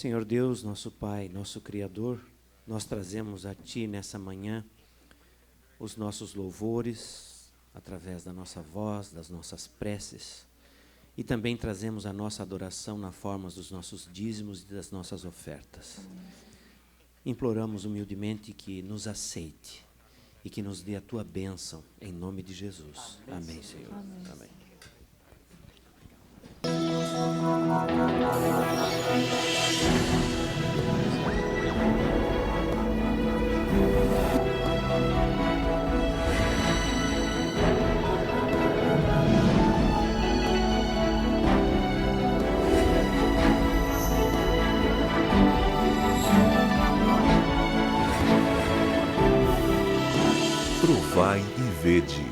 Senhor Deus, nosso Pai, nosso Criador, nós trazemos a Ti nessa manhã os nossos louvores, através da nossa voz, das nossas preces, e também trazemos a nossa adoração na forma dos nossos dízimos e das nossas ofertas. Imploramos humildemente que nos aceite e que nos dê a Tua bênção, em nome de Jesus. Amém, Senhor. Amém. Provai e vede.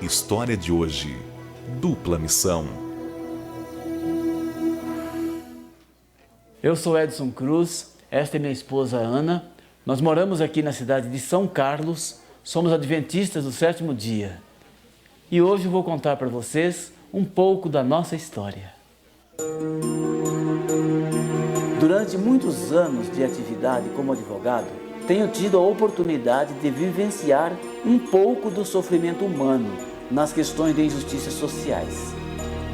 História de hoje. Dupla missão. Eu sou Edson Cruz, esta é minha esposa Ana. Nós moramos aqui na cidade de São Carlos, somos adventistas do 7º dia. E hoje eu vou contar para vocês um pouco da nossa história. Durante muitos anos de atividade como advogado, tenho tido a oportunidade de vivenciar um pouco do sofrimento humano nas questões de injustiças sociais.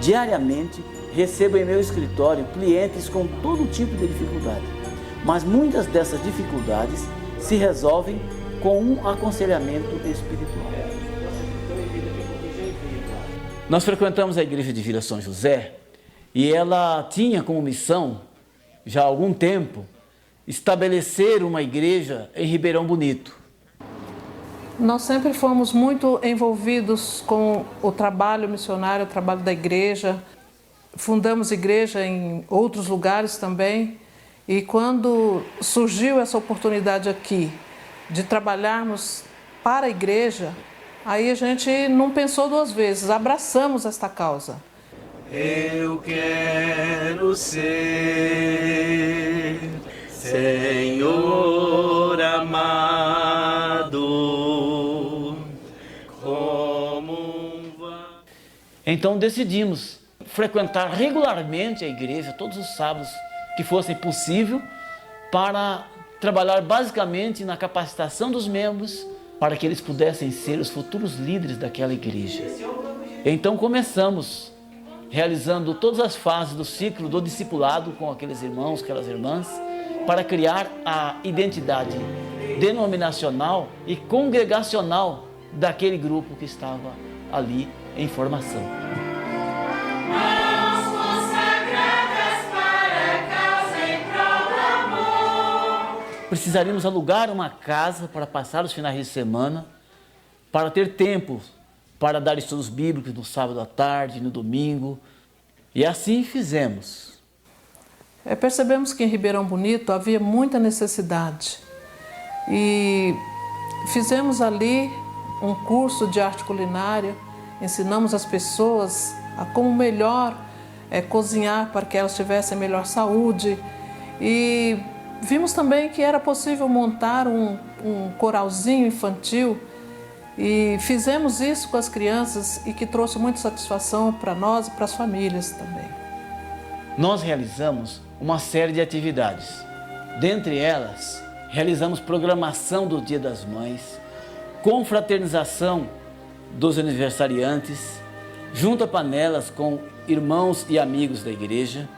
Diariamente, recebo em meu escritório clientes com todo tipo de dificuldade, mas muitas dessas dificuldades se resolvem com um aconselhamento espiritual. Nós frequentamos a igreja de Vila São José e ela tinha como missão, já há algum tempo, estabelecer uma igreja em Ribeirão Bonito. Nós sempre fomos muito envolvidos com o trabalho missionário, o trabalho da igreja. Fundamos igreja em outros lugares também. E quando surgiu essa oportunidade aqui de trabalharmos para a igreja, aí a gente não pensou duas vezes, abraçamos esta causa. Eu quero ser Senhor amado, Então decidimos frequentar regularmente a igreja, todos os sábados que fosse possível, para trabalhar basicamente na capacitação dos membros, para que eles pudessem ser os futuros líderes daquela igreja. Então começamos realizando todas as fases do ciclo do discipulado com aqueles irmãos, aquelas irmãs, para criar a identidade denominacional e congregacional daquele grupo que estava ali em formação. Precisaríamos alugar uma casa para passar os finais de semana, para ter tempo para dar estudos bíblicos no sábado à tarde, no domingo, e assim fizemos. Percebemos que em Ribeirão Bonito havia muita necessidade e fizemos ali um curso de arte culinária, ensinamos as pessoas a como melhor cozinhar para que elas tivessem melhor saúde e vimos também que era possível montar um coralzinho infantil e fizemos isso com as crianças e que trouxe muita satisfação para nós e para as famílias também. Nós realizamos uma série de atividades. Dentre elas, realizamos programação do Dia das Mães, confraternização dos aniversariantes, junta-panelas com irmãos e amigos da igreja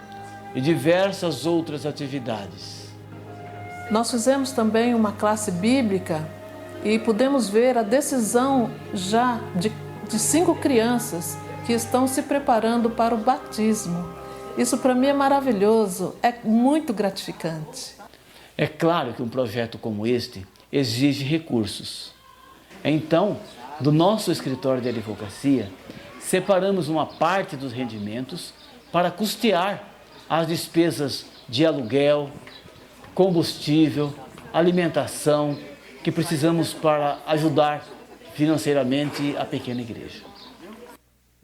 e diversas outras atividades. Nós fizemos também uma classe bíblica e pudemos ver a decisão já de 5 crianças que estão se preparando para o batismo. Isso para mim é maravilhoso, é muito gratificante. É claro que um projeto como este exige recursos. Então, do nosso escritório de advocacia, separamos uma parte dos rendimentos para custear as despesas de aluguel, combustível, alimentação, que precisamos para ajudar financeiramente a pequena igreja.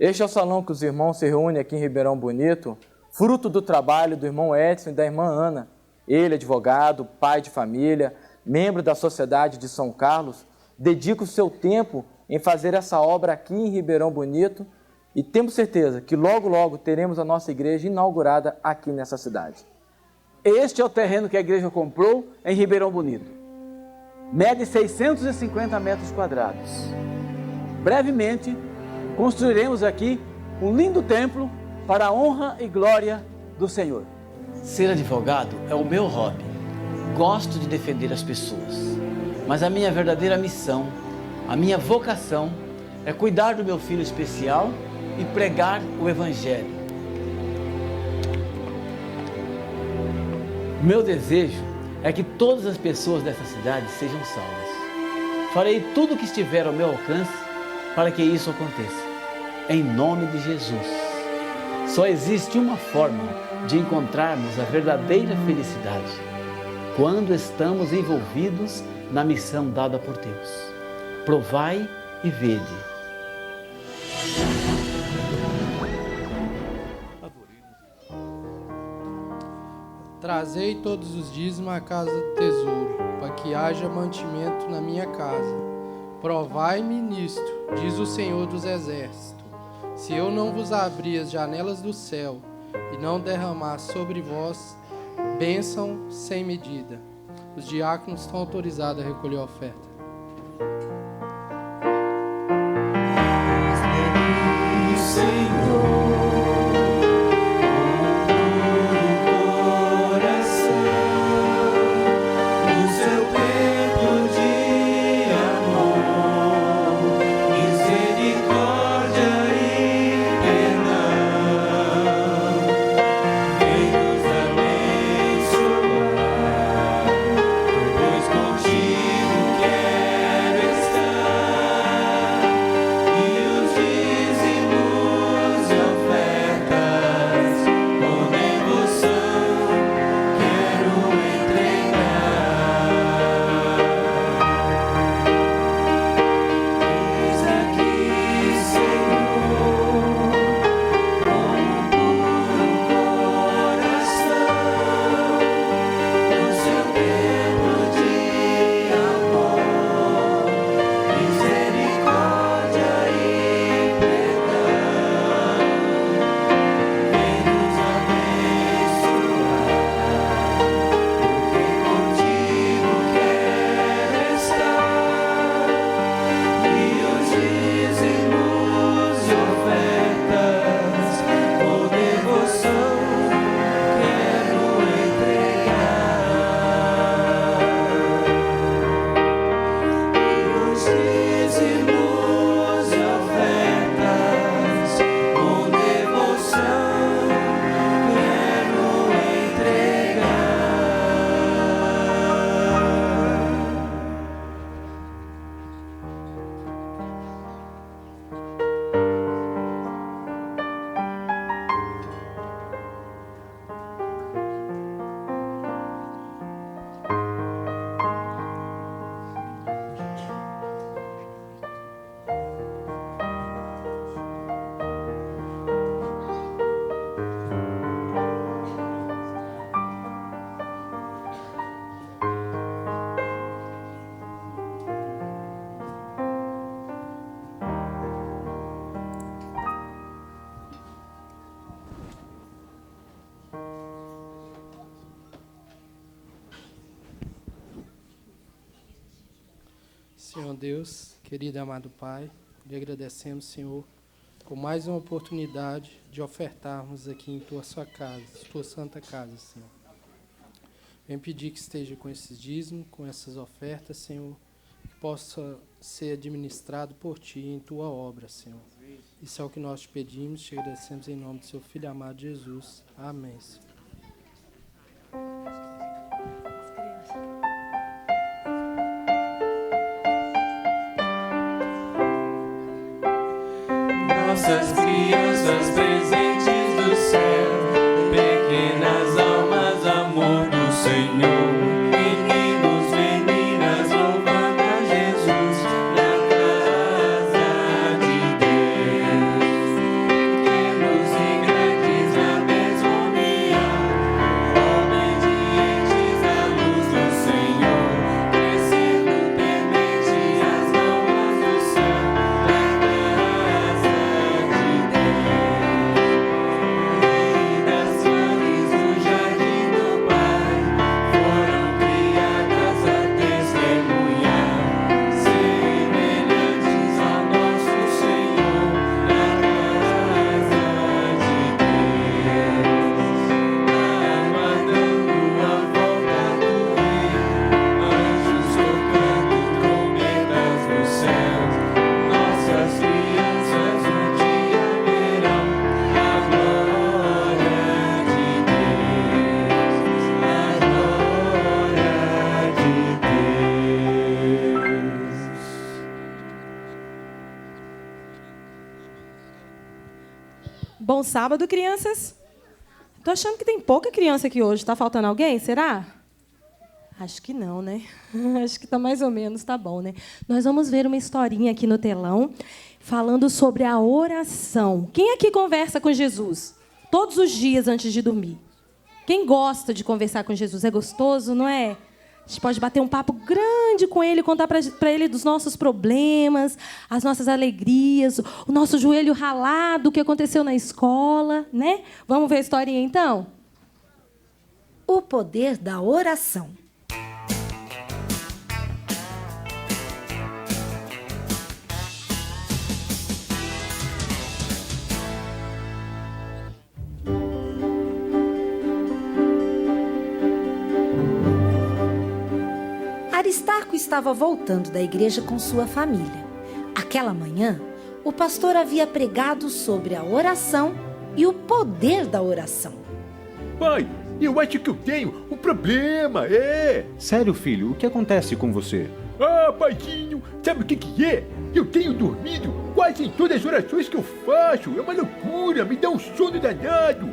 Este é o salão que os irmãos se reúnem aqui em Ribeirão Bonito, fruto do trabalho do irmão Edson e da irmã Ana. Ele, advogado, pai de família, membro da Sociedade de São Carlos, dedica o seu tempo em fazer essa obra aqui em Ribeirão Bonito e temos certeza que logo, logo teremos a nossa igreja inaugurada aqui nessa cidade. Este é o terreno que a igreja comprou em Ribeirão Bonito. Mede 650 metros quadrados. Brevemente, construiremos aqui um lindo templo para a honra e glória do Senhor. Ser advogado é o meu hobby. Gosto de defender as pessoas. Mas a minha verdadeira missão, a minha vocação é cuidar do meu filho especial e pregar o Evangelho. O meu desejo é que todas as pessoas dessa cidade sejam salvas. Farei tudo o que estiver ao meu alcance para que isso aconteça. Em nome de Jesus. Só existe uma forma de encontrarmos a verdadeira felicidade: quando estamos envolvidos na missão dada por Deus. Provai e vede. Trazei todos os dízimos à casa do tesouro, para que haja mantimento na minha casa. Provai-me nisto, diz o Senhor dos Exércitos, se eu não vos abrir as janelas do céu e não derramar sobre vós bênção sem medida. Os diáconos estão autorizados a recolher a oferta. Senhor Deus, querido e amado Pai, lhe agradecemos, Senhor, por mais uma oportunidade de ofertarmos aqui em sua casa, tua santa casa, Senhor. Venho pedir que esteja com esses dízimos, com essas ofertas, Senhor, que possa ser administrado por Ti em Tua obra, Senhor. Isso é o que nós te pedimos, te agradecemos em nome do Seu Filho amado Jesus. Amém, Senhor. Nossas crianças presentes do céu, pequenas almas, amor do Senhor, meninos, meninas, louvando a Jesus na casa de Deus. Pequenos e grandes na mesma união, obedientes à luz do Senhor, crescendo temente as normas do céu, na casa de Deus. Bom sábado, crianças. Tô achando que tem pouca criança aqui hoje. Tá faltando alguém? Será? Acho que não, né? Acho que tá mais ou menos, tá bom, né? Nós vamos ver uma historinha aqui no telão falando sobre a oração. Quem aqui conversa com Jesus todos os dias antes de dormir? Quem gosta de conversar com Jesus? É gostoso, não é? A gente pode bater um papo grande com ele, contar para ele dos nossos problemas, as nossas alegrias, o nosso joelho ralado, o que aconteceu na escola, né? Vamos ver a historinha, então? O poder da oração. Aristarco estava voltando da igreja com sua família. Aquela manhã, o pastor havia pregado sobre a oração e o poder da oração. Pai, eu acho que eu tenho um problema, Sério, filho? O que acontece com você? Ah, paizinho, sabe o que é? Eu tenho dormido quase em todas as orações que eu faço. É uma loucura, me dá um sono danado.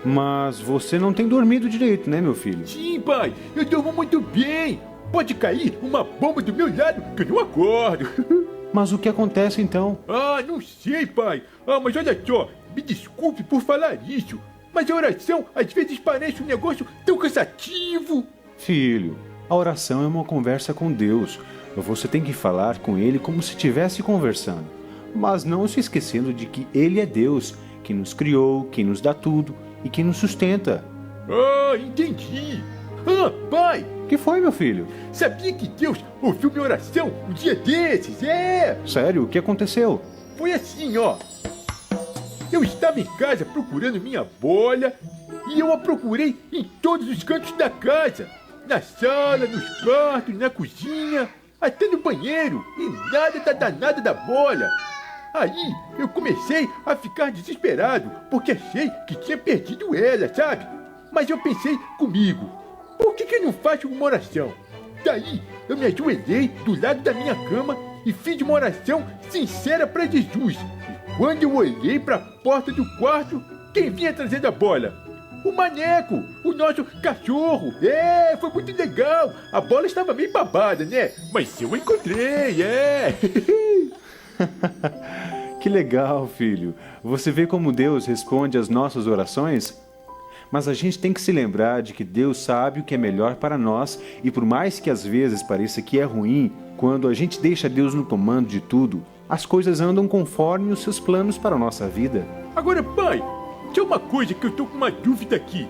Mas você não tem dormido direito, né, meu filho? Sim, pai, eu durmo muito bem. Pode cair uma bomba do meu lado que eu não acordo. Mas o que acontece então? Ah, não sei, pai. Ah, mas olha só, me desculpe por falar isso, mas a oração às vezes parece um negócio tão cansativo. Filho, a oração é uma conversa com Deus. Você tem que falar com Ele como se estivesse conversando. Mas não se esquecendo de que Ele é Deus, que nos criou, que nos dá tudo e que nos sustenta. Ah, entendi. Ah, pai! O que foi, meu filho? Sabia que Deus ouviu minha oração um dia desses, Sério? O que aconteceu? Foi assim, ó. Eu estava em casa procurando minha bola e eu a procurei em todos os cantos da casa. Na sala, nos quartos, na cozinha, até no banheiro. E nada da danada da bola. Aí eu comecei a ficar desesperado, porque achei que tinha perdido ela, sabe? Mas eu pensei comigo, por que eu não faço uma oração? Daí eu me ajoelhei do lado da minha cama e fiz uma oração sincera para Jesus. E quando eu olhei para a porta do quarto, quem vinha trazendo a bola? O Maneco, o nosso cachorro. Foi muito legal. A bola estava meio babada, né? Mas eu encontrei, Que legal, filho. Você vê como Deus responde às nossas orações? Mas a gente tem que se lembrar de que Deus sabe o que é melhor para nós e por mais que às vezes pareça que é ruim, quando a gente deixa Deus no comando de tudo, as coisas andam conforme os seus planos para a nossa vida. Agora, pai, tem uma coisa que eu estou com uma dúvida aqui.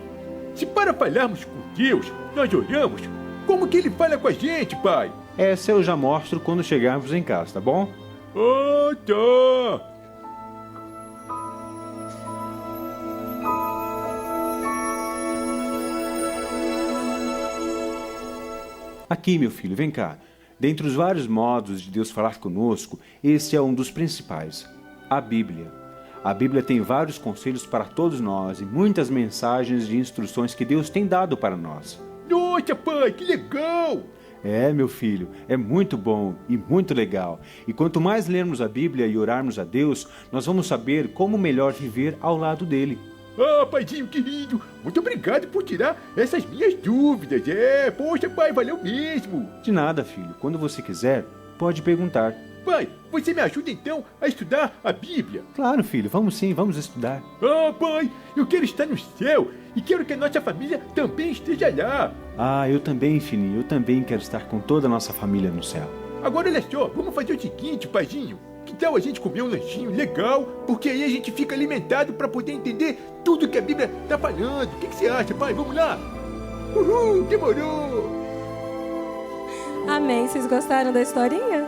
Se para falarmos com Deus, nós oramos, como que Ele fala com a gente, pai? Essa eu já mostro quando chegarmos em casa, tá bom? Ah, tá! Aqui, meu filho, vem cá. Dentre os vários modos de Deus falar conosco, esse é um dos principais, a Bíblia. A Bíblia tem vários conselhos para todos nós e muitas mensagens de instruções que Deus tem dado para nós. Nossa, pai, que legal! Meu filho, é muito bom e muito legal. E quanto mais lermos a Bíblia e orarmos a Deus, nós vamos saber como melhor viver ao lado dele. Ah, paizinho querido, muito obrigado por tirar essas minhas dúvidas. Poxa, pai, valeu mesmo. De nada, filho. Quando você quiser, pode perguntar. Pai, você me ajuda então a estudar a Bíblia? Claro, filho, vamos sim, vamos estudar. Ah, pai, eu quero estar no céu e quero que a nossa família também esteja lá. Ah, eu também, filhinho, eu também quero estar com toda a nossa família no céu. Agora olha só, vamos fazer o seguinte, paizinho. Que tal a gente comer um lanchinho legal? Porque aí a gente fica alimentado para poder entender tudo que a Bíblia tá falando. O que você acha, pai? Vamos lá? Uhul, demorou! Amém. Vocês gostaram da historinha?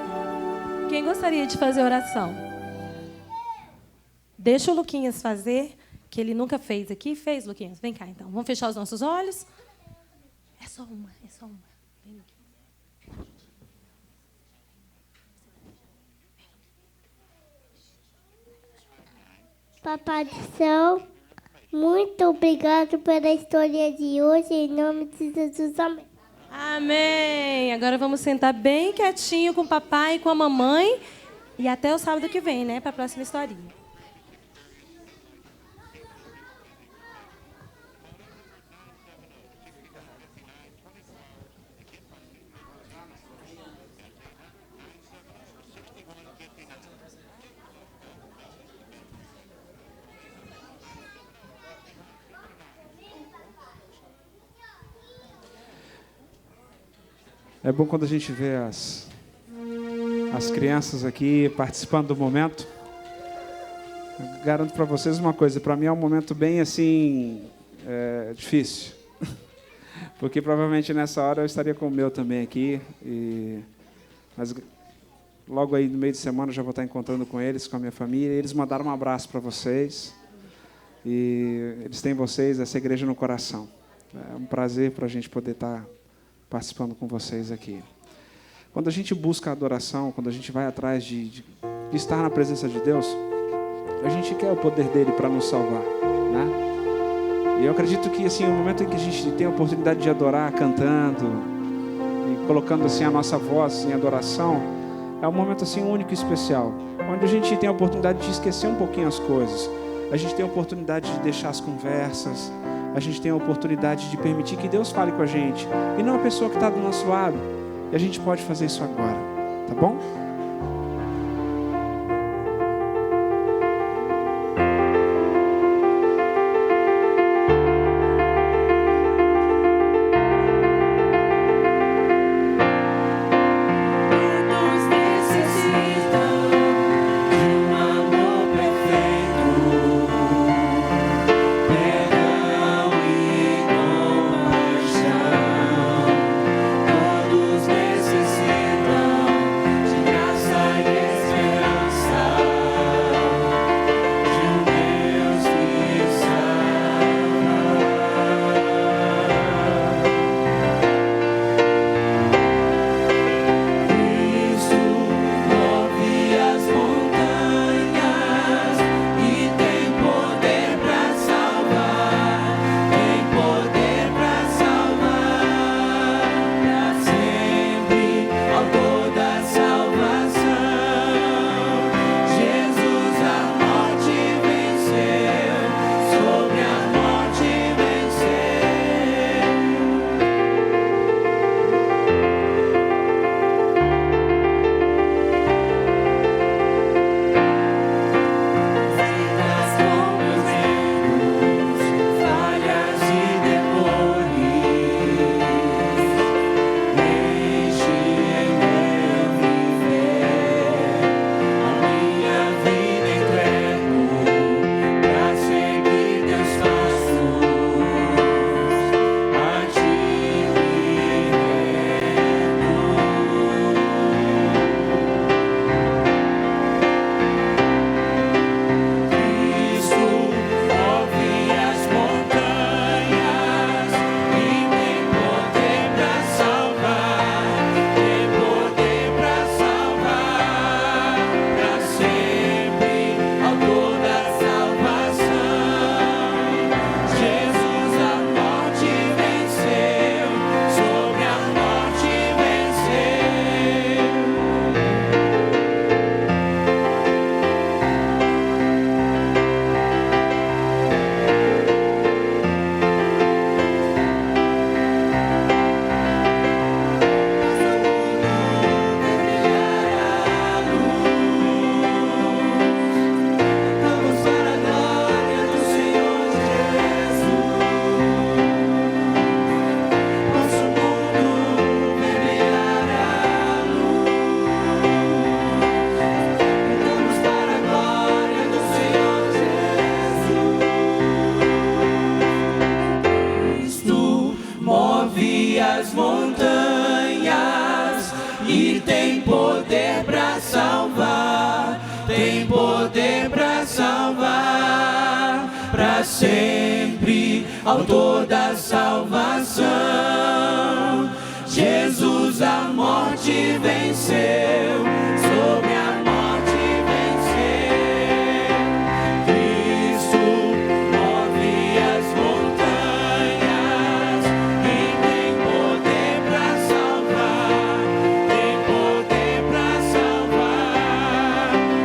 Quem gostaria de fazer oração? Deixa o Luquinhas fazer, que ele nunca fez aqui. Fez, Luquinhas? Vem cá, então. Vamos fechar os nossos olhos? É só uma. Vem aqui. Papai do céu, muito obrigado pela história de hoje, em nome de Jesus, amém. Amém. Agora vamos sentar bem quietinho com o papai e com a mamãe. E até o sábado que vem, né? Para a próxima historinha. É bom quando a gente vê as crianças aqui participando do momento. Eu garanto para vocês uma coisa, para mim é um momento bem assim, difícil. Porque provavelmente nessa hora eu estaria com o meu também aqui. Mas logo aí no meio de semana eu já vou estar encontrando com eles, com a minha família. E eles mandaram um abraço para vocês. E eles têm vocês, essa igreja no coração. É um prazer para a gente poder estar participando com vocês aqui. Quando a gente busca a adoração, quando a gente vai atrás de estar na presença de Deus, a gente quer o poder dele para nos salvar, né? E eu acredito que assim, o momento em que a gente tem a oportunidade de adorar cantando e colocando assim a nossa voz em adoração, é um momento assim único e especial, onde a gente tem a oportunidade de esquecer um pouquinho as coisas. A gente tem a oportunidade de deixar as conversas, a gente tem a oportunidade de permitir que Deus fale com a gente, e não a pessoa que está do nosso lado. E a gente pode fazer isso agora, tá bom? Sempre, autor da salvação. Jesus a morte venceu, sobre a morte venceu. Cristo move as montanhas e tem poder para salvar, tem poder para salvar,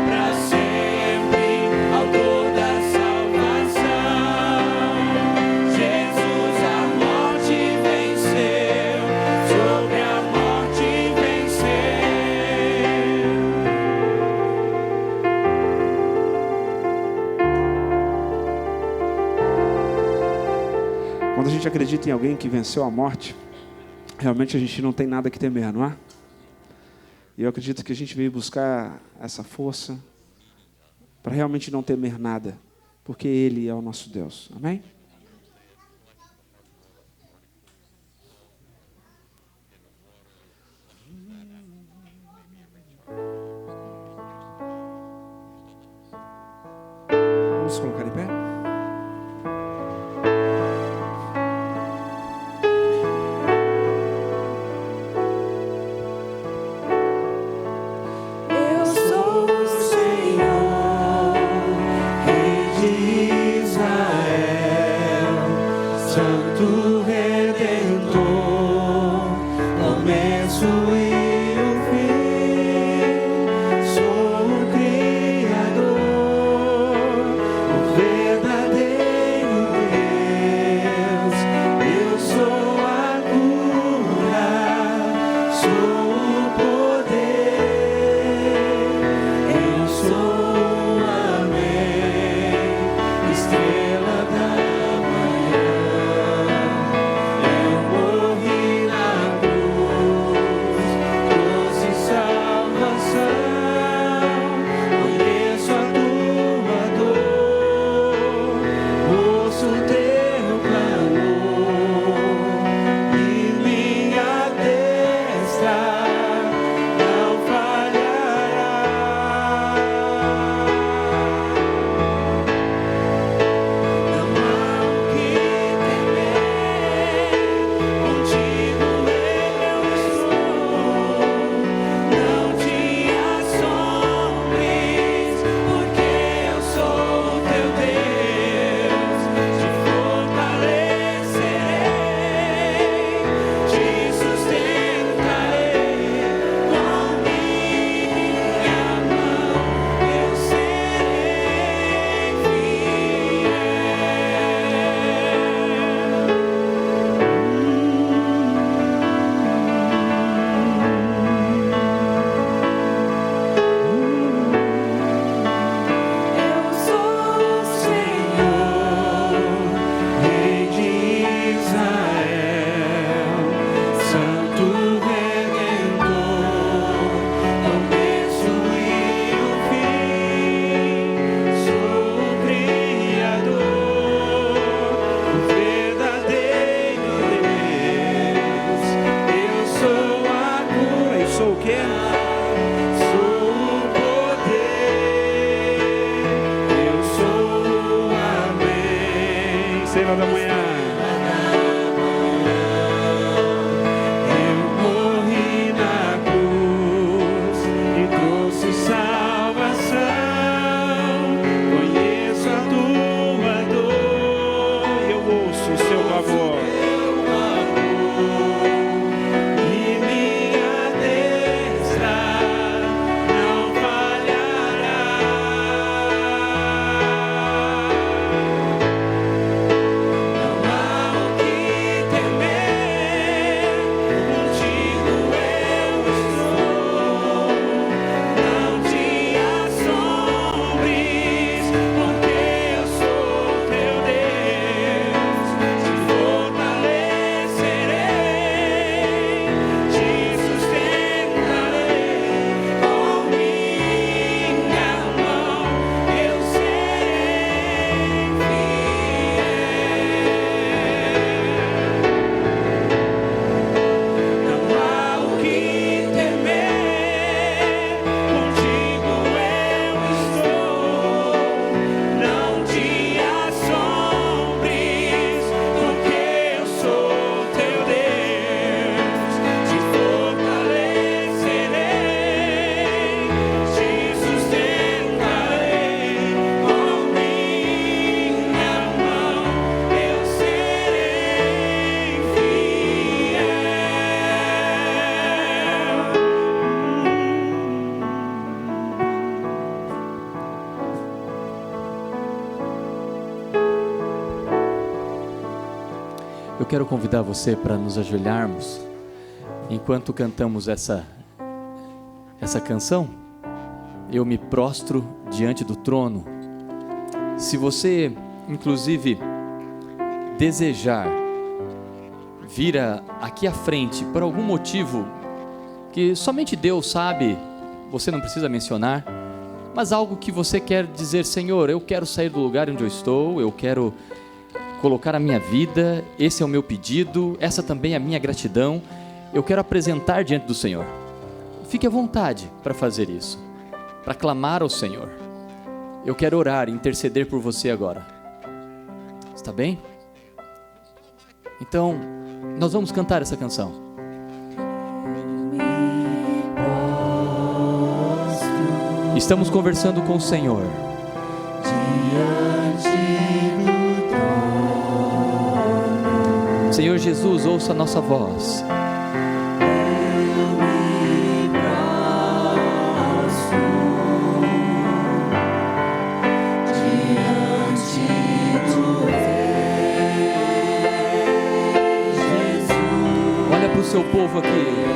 para sempre, autor da salvação. Jesus a morte venceu, sobre a morte venceu. Quando a gente acredita em alguém que venceu a morte, realmente a gente não tem nada que temer, não é? E eu acredito que a gente veio buscar essa força para realmente não temer nada, porque Ele é o nosso Deus. Amém? Vamos colocar em pé? Eu sou o Senhor, Rei de Israel, Santo Redentor, começo e o fim. Sou o Criador, o verdadeiro Deus. Eu sou a cura, sou o poder. Eu sou o Amém, estrela da manhã. Eu morri na cruz, trouxe salvação. Conheço a tua dor, ouço teu clamor, e minha destra não falhará. Não há o que temer, contigo eu estou. Não te assombres, porque eu sou o teu Deus. Te fortalecerei, te sustentarei com minha mão. Eu serei fiel. Eu sou o Senhor, Rei de Israel, Santo Redentor, começo e o fim. Sou o Criador, o verdadeiro Deus. Eu sou a cura. Eu sou o quê? Sou o poder, eu sou o Amém. Estrela da manhã. Eu morri na cruz e trouxe salvação. Conheço a tua dor, Eu ouço o seu clamor. e minha destra não falhará. Não há o que temer, contigo eu estou. Não te assombres, porque eu sou teu Deus. Te fortalecerei, te sustentarei com minha mão. Eu serei fiel. Não há o que temer, contigo eu estou. Não te assombres, porque eu sou teu Deus. Te fortalecerei, te sustentarei com minha mão. Eu serei fiel. Eu quero convidar você para nos ajoelharmos enquanto cantamos essa canção. Eu me prostro diante do trono. Se você, inclusive, desejar vir aqui à frente por algum motivo que somente Deus sabe, você não precisa mencionar, mas algo que você quer dizer: Senhor, eu quero sair do lugar onde eu estou, eu quero colocar a minha vida, esse é o meu pedido, essa também é a minha gratidão, eu quero apresentar diante do Senhor. Fique à vontade para fazer isso, para clamar ao Senhor. Eu quero orar e interceder por você agora. Está bem? Então, nós vamos cantar essa canção. Estamos conversando com o Senhor. Senhor Jesus, ouça a nossa voz. Olha para o seu povo aqui.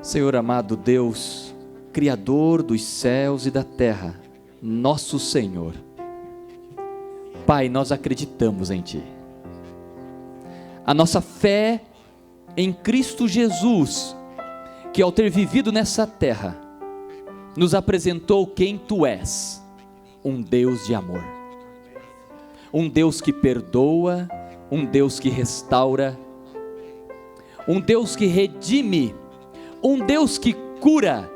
Senhor amado Deus, Criador dos céus e da terra, nosso Senhor, Pai, nós acreditamos em Ti. A nossa fé em Cristo Jesus, que ao ter vivido nessa terra, nos apresentou quem Tu és, um Deus de amor, um Deus que perdoa, um Deus que restaura, um Deus que redime, um Deus que cura,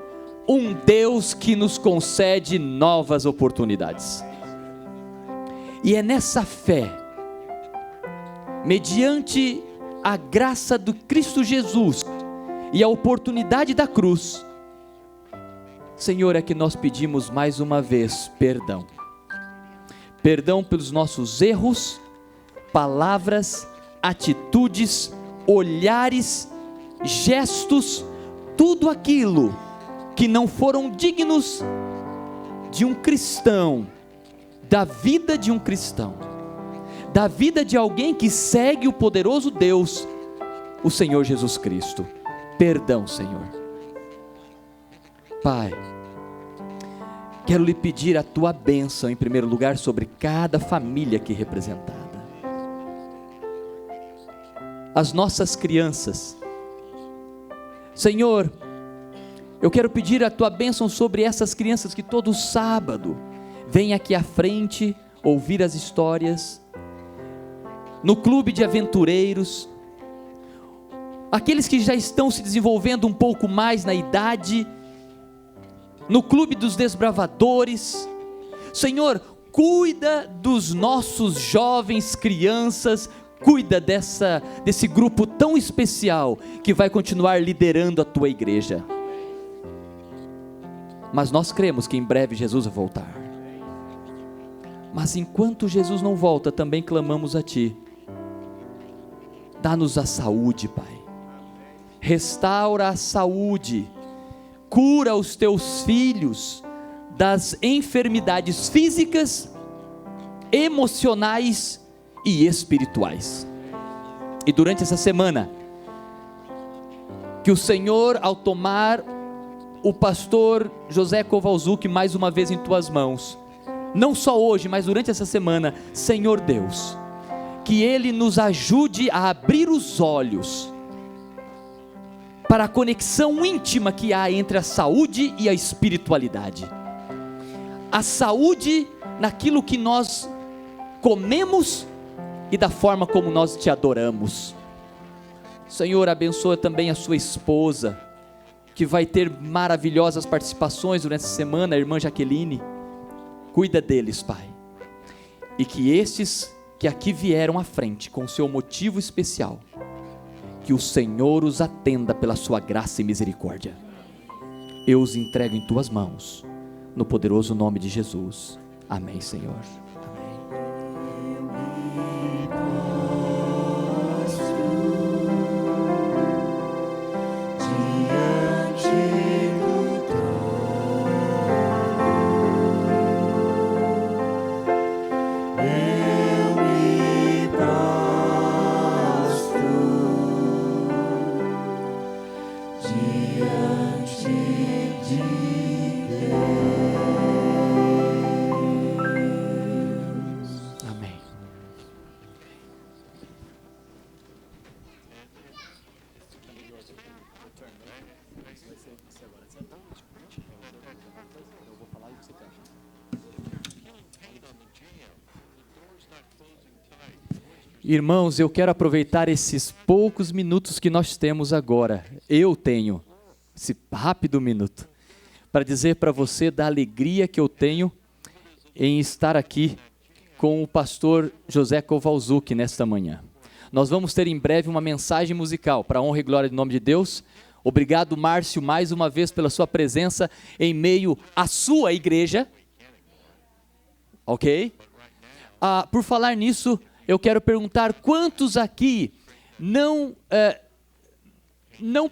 um Deus que nos concede novas oportunidades. E é nessa fé, mediante a graça do Cristo Jesus e a oportunidade da cruz, Senhor, é que nós pedimos mais uma vez perdão. Perdão pelos nossos erros, palavras, atitudes, olhares, gestos, tudo aquilo que não foram dignos de um cristão, da vida de um cristão, da vida de alguém que segue o poderoso Deus, o Senhor Jesus Cristo. Perdão, Senhor. Pai, quero lhe pedir a tua bênção em primeiro lugar sobre cada família aqui representada. As nossas crianças, Senhor, eu quero pedir a tua bênção sobre essas crianças que todo sábado vêm aqui à frente ouvir as histórias, no clube de aventureiros, aqueles que já estão se desenvolvendo um pouco mais na idade, no clube dos desbravadores. Senhor, cuida dos nossos jovens, crianças, cuida desse grupo tão especial que vai continuar liderando a tua igreja. Mas nós cremos que em breve Jesus vai voltar. Mas enquanto Jesus não volta, também clamamos a Ti. Dá-nos a saúde, Pai. Restaura a saúde. Cura os Teus filhos das enfermidades físicas, emocionais e espirituais. E durante essa semana, que o Senhor, ao tomar o pastor José Kowalczuk mais uma vez em tuas mãos, não só hoje, mas durante essa semana, Senhor Deus, que Ele nos ajude a abrir os olhos para a conexão íntima que há entre a saúde e a espiritualidade. A saúde naquilo que nós comemos e da forma como nós Te adoramos. Senhor, abençoa também a sua esposa, que vai ter maravilhosas participações durante essa semana, a irmã Jaqueline. Cuida deles, Pai. E que estes que aqui vieram à frente com o seu motivo especial, que o Senhor os atenda pela sua graça e misericórdia. Eu os entrego em tuas mãos, no poderoso nome de Jesus. Amém, Senhor. Irmãos, eu quero aproveitar esses poucos minutos que nós temos agora. Eu tenho esse rápido minuto para dizer para você da alegria que eu tenho em estar aqui com o pastor José Kowalczuk nesta manhã. Nós vamos ter em breve uma mensagem musical para a honra e glória do nome de Deus. Obrigado, Márcio, mais uma vez pela sua presença em meio à sua igreja. Ok? Por falar nisso, eu quero perguntar quantos aqui não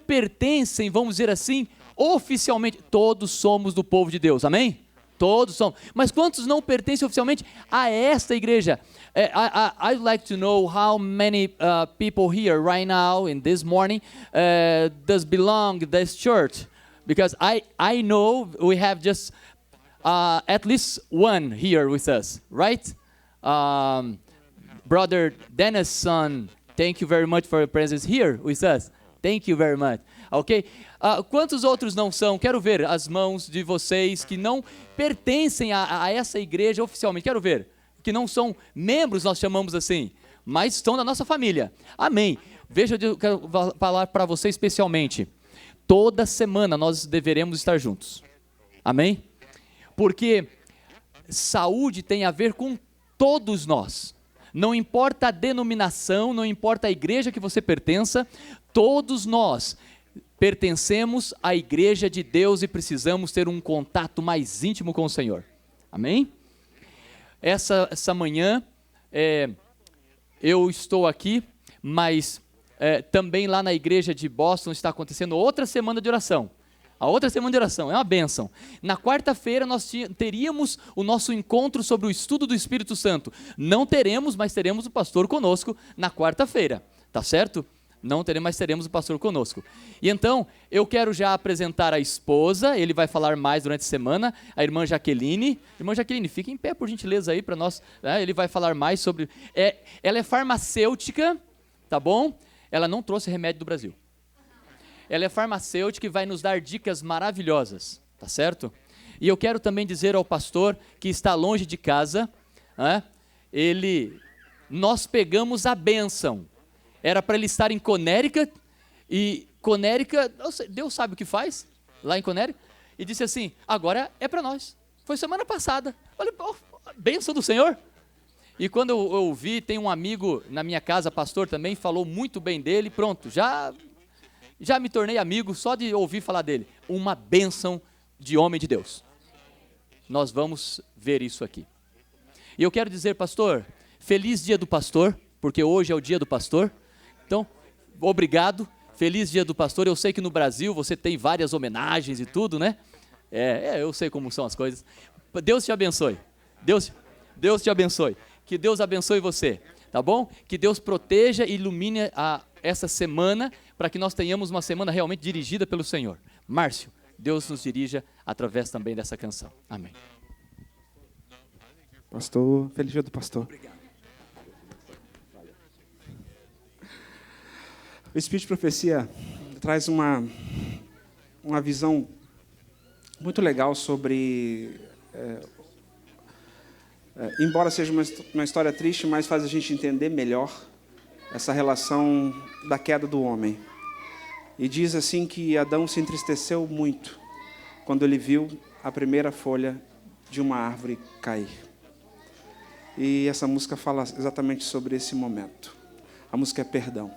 pertencem, vamos dizer assim, oficialmente. Todos somos do povo de Deus, amém? Todos somos. Mas quantos não pertencem oficialmente a esta igreja? I'd like to know how many people here right now in this morning does belong to this church, because I know we have just at least one here with us, right? Brother Dennis' son, thank you very much for your presence here with us. Thank you very much. Ok? Quantos outros não são? Quero ver as mãos de vocês que não pertencem a essa igreja oficialmente. Quero ver. Que não são membros, nós chamamos assim, mas estão na nossa família. Amém. Veja, eu quero falar para você especialmente. Toda semana nós deveremos estar juntos. Amém? Porque saúde tem a ver com todos nós. Não importa a denominação, não importa a igreja que você pertença, todos nós pertencemos à igreja de Deus e precisamos ter um contato mais íntimo com o Senhor. Amém? Essa manhã eu estou aqui, mas também lá na igreja de Boston está acontecendo outra semana de oração. A outra semana de oração é uma bênção. Na quarta-feira nós teríamos o nosso encontro sobre o estudo do Espírito Santo. Não teremos, mas teremos o pastor conosco na quarta-feira. Tá certo? Não teremos, mas teremos o pastor conosco. E então, eu quero já apresentar a esposa, ele vai falar mais durante a semana, a irmã Jaqueline. Irmã Jaqueline, fique em pé, por gentileza, aí para nós. Ele vai falar mais sobre... ela é farmacêutica, tá bom? Ela não trouxe remédio do Brasil. Ela é farmacêutica e vai nos dar dicas maravilhosas, tá certo? E eu quero também dizer ao pastor que está longe de casa, nós pegamos a bênção. Era para ele estar em Connecticut, e Connecticut, Deus sabe o que faz, lá em Connecticut, e disse assim, agora é para nós. Foi semana passada. Olha, bênção do Senhor. E quando eu ouvi, tem um amigo na minha casa, pastor também, falou muito bem dele, pronto, já me tornei amigo só de ouvir falar dele. Uma bênção de homem de Deus. Nós vamos ver isso aqui. E eu quero dizer, pastor, feliz dia do pastor, porque hoje é o dia do pastor. Então, obrigado, feliz dia do pastor. Eu sei que no Brasil você tem várias homenagens e tudo, né? Eu sei como são as coisas. Deus te abençoe. Deus te abençoe. Que Deus abençoe você, tá bom? Que Deus proteja e ilumine essa semana, para que nós tenhamos uma semana realmente dirigida pelo Senhor. Márcio, Deus nos dirija através também dessa canção. Amém. Pastor, feliz dia do pastor. Obrigado. O Espírito de Profecia traz uma visão muito legal sobre... embora seja uma história triste, mas faz a gente entender melhor essa relação da queda do homem. E diz assim que Adão se entristeceu muito quando ele viu a primeira folha de uma árvore cair. E essa música fala exatamente sobre esse momento. A música é Perdão.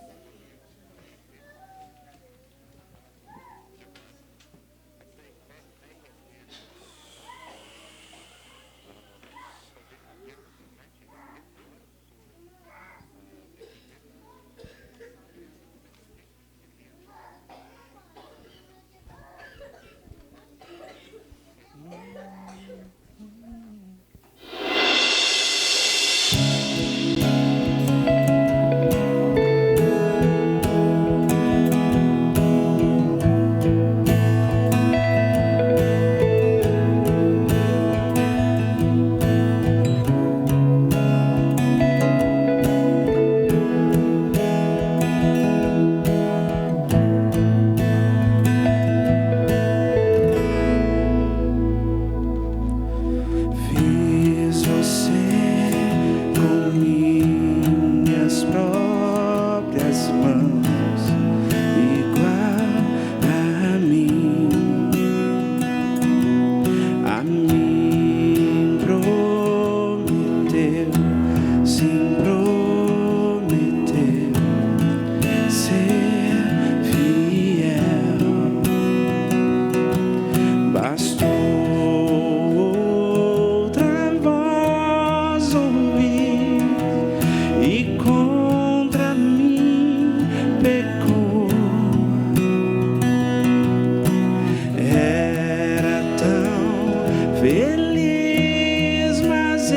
feliz, mas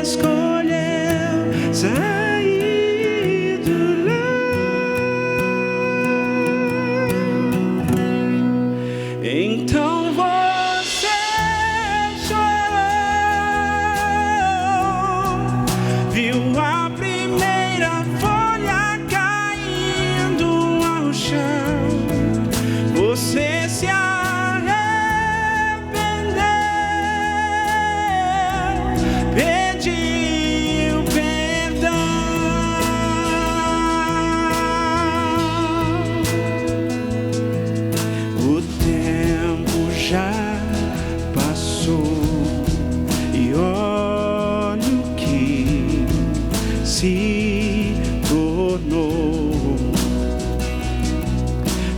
escolheu sair do lar. Então você chorou, viu a primeira folha caindo ao chão. Você se arrependeu, pediu perdão. O tempo já passou e olha o que se tornou.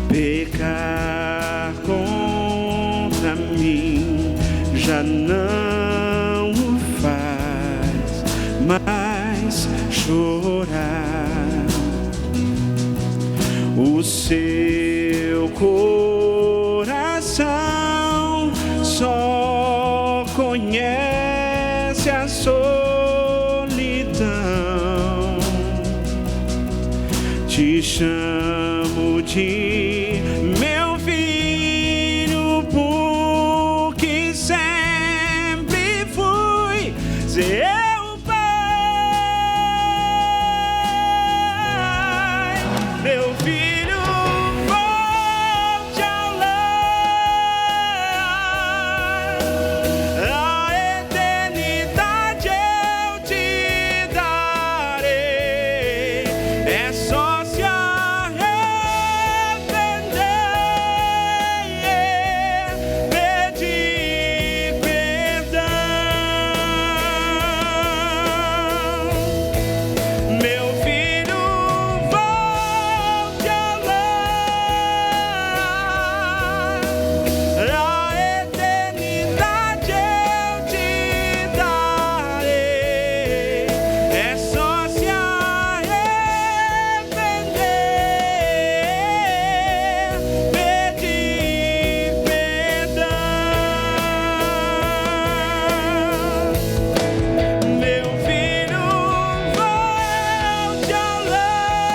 Pecar contra mim já não o faz mais chorar. O seu coração só conhece a solidão. Te chamo de meu filho, porque sempre fui seu pai. Meu filho, volte ao lar, a eternidade eu te darei. É só se pedir perdão. Meu filho, volte ao lar, a eternidade eu te darei. É só se arrepender, pedir perdão. Meu filho, volte ao lar,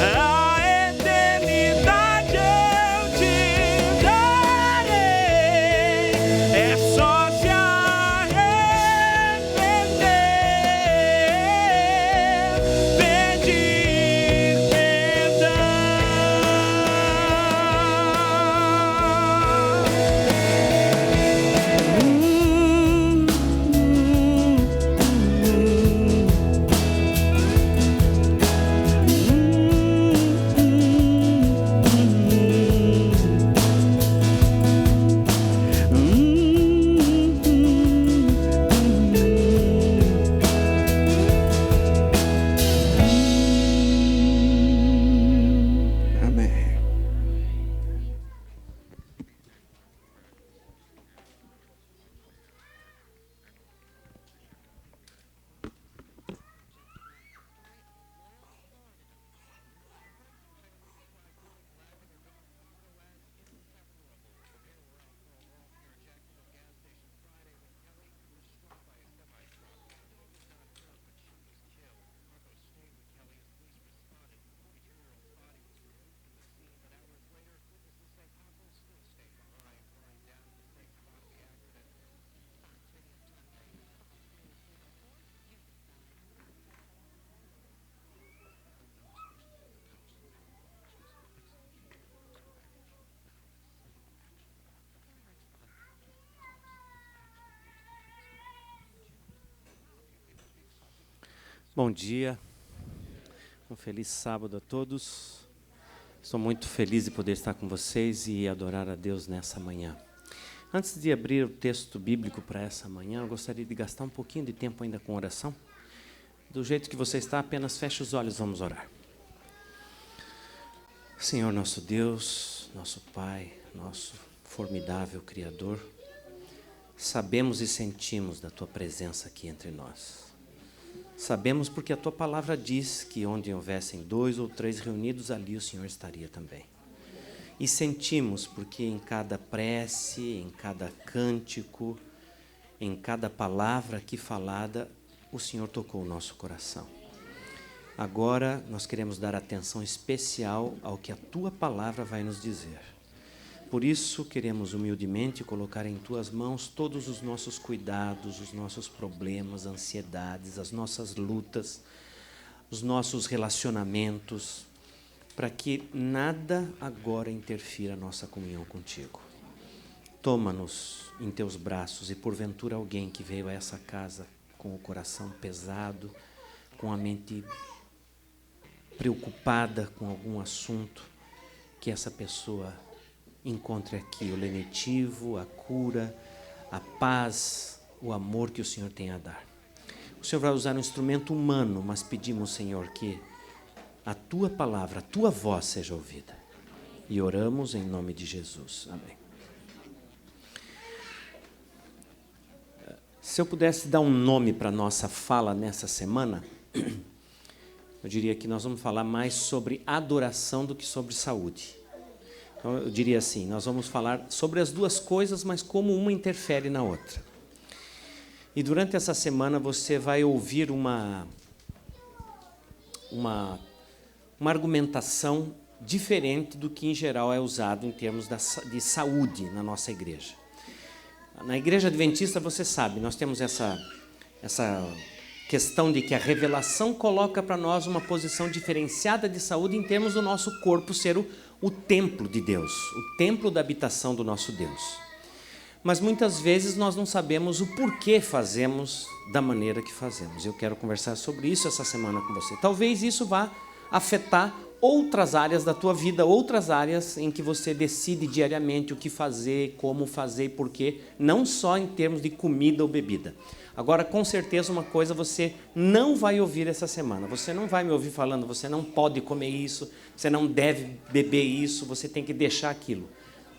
a eternidade eu te darei. É só se arrepender, pedir perdão. Amém. Bom dia, um feliz sábado a todos. Estou muito feliz de poder estar com vocês e adorar a Deus nessa manhã. Antes de abrir o texto bíblico para essa manhã, eu gostaria de gastar um pouquinho de tempo ainda com oração. Do jeito que você está, apenas feche os olhos, vamos orar. Senhor nosso Deus, nosso Pai, nosso formidável Criador, sabemos e sentimos da Tua presença aqui entre nós. Sabemos porque a Tua palavra diz que onde houvessem 2 ou 3 reunidos, ali o Senhor estaria também. E sentimos, porque em cada prece, em cada cântico, em cada palavra aqui falada, o Senhor tocou o nosso coração. Agora nós queremos dar atenção especial ao que a Tua palavra vai nos dizer. Por isso queremos humildemente colocar em Tuas mãos todos os nossos cuidados, os nossos problemas, ansiedades, as nossas lutas, os nossos relacionamentos, para que nada agora interfira a nossa comunhão contigo. Toma-nos em teus braços e, porventura, alguém que veio a essa casa com o coração pesado, com a mente preocupada com algum assunto, que essa pessoa encontre aqui o lenitivo, a cura, a paz, o amor que o Senhor tem a dar. O Senhor vai usar um instrumento humano, mas pedimos, Senhor, que a Tua palavra, a Tua voz seja ouvida. E oramos em nome de Jesus. Amém. Se eu pudesse dar um nome para a nossa fala nessa semana, eu diria que nós vamos falar mais sobre adoração do que sobre saúde. Então, eu diria assim, nós vamos falar sobre as duas coisas, mas como uma interfere na outra. E durante essa semana você vai ouvir uma argumentação diferente do que em geral é usado em termos de saúde na nossa igreja. Na igreja adventista, você sabe, nós temos essa questão de que a revelação coloca para nós uma posição diferenciada de saúde em termos do nosso corpo ser o templo de Deus, o templo da habitação do nosso Deus. Mas muitas vezes nós não sabemos o porquê fazemos da maneira que fazemos. Eu quero conversar sobre isso essa semana com você. Talvez isso vá afetar outras áreas da tua vida, outras áreas em que você decide diariamente o que fazer, como fazer e porquê, não só em termos de comida ou bebida. Agora, com certeza, uma coisa você não vai ouvir essa semana. Você não vai me ouvir falando, você não pode comer isso, você não deve beber isso, você tem que deixar aquilo.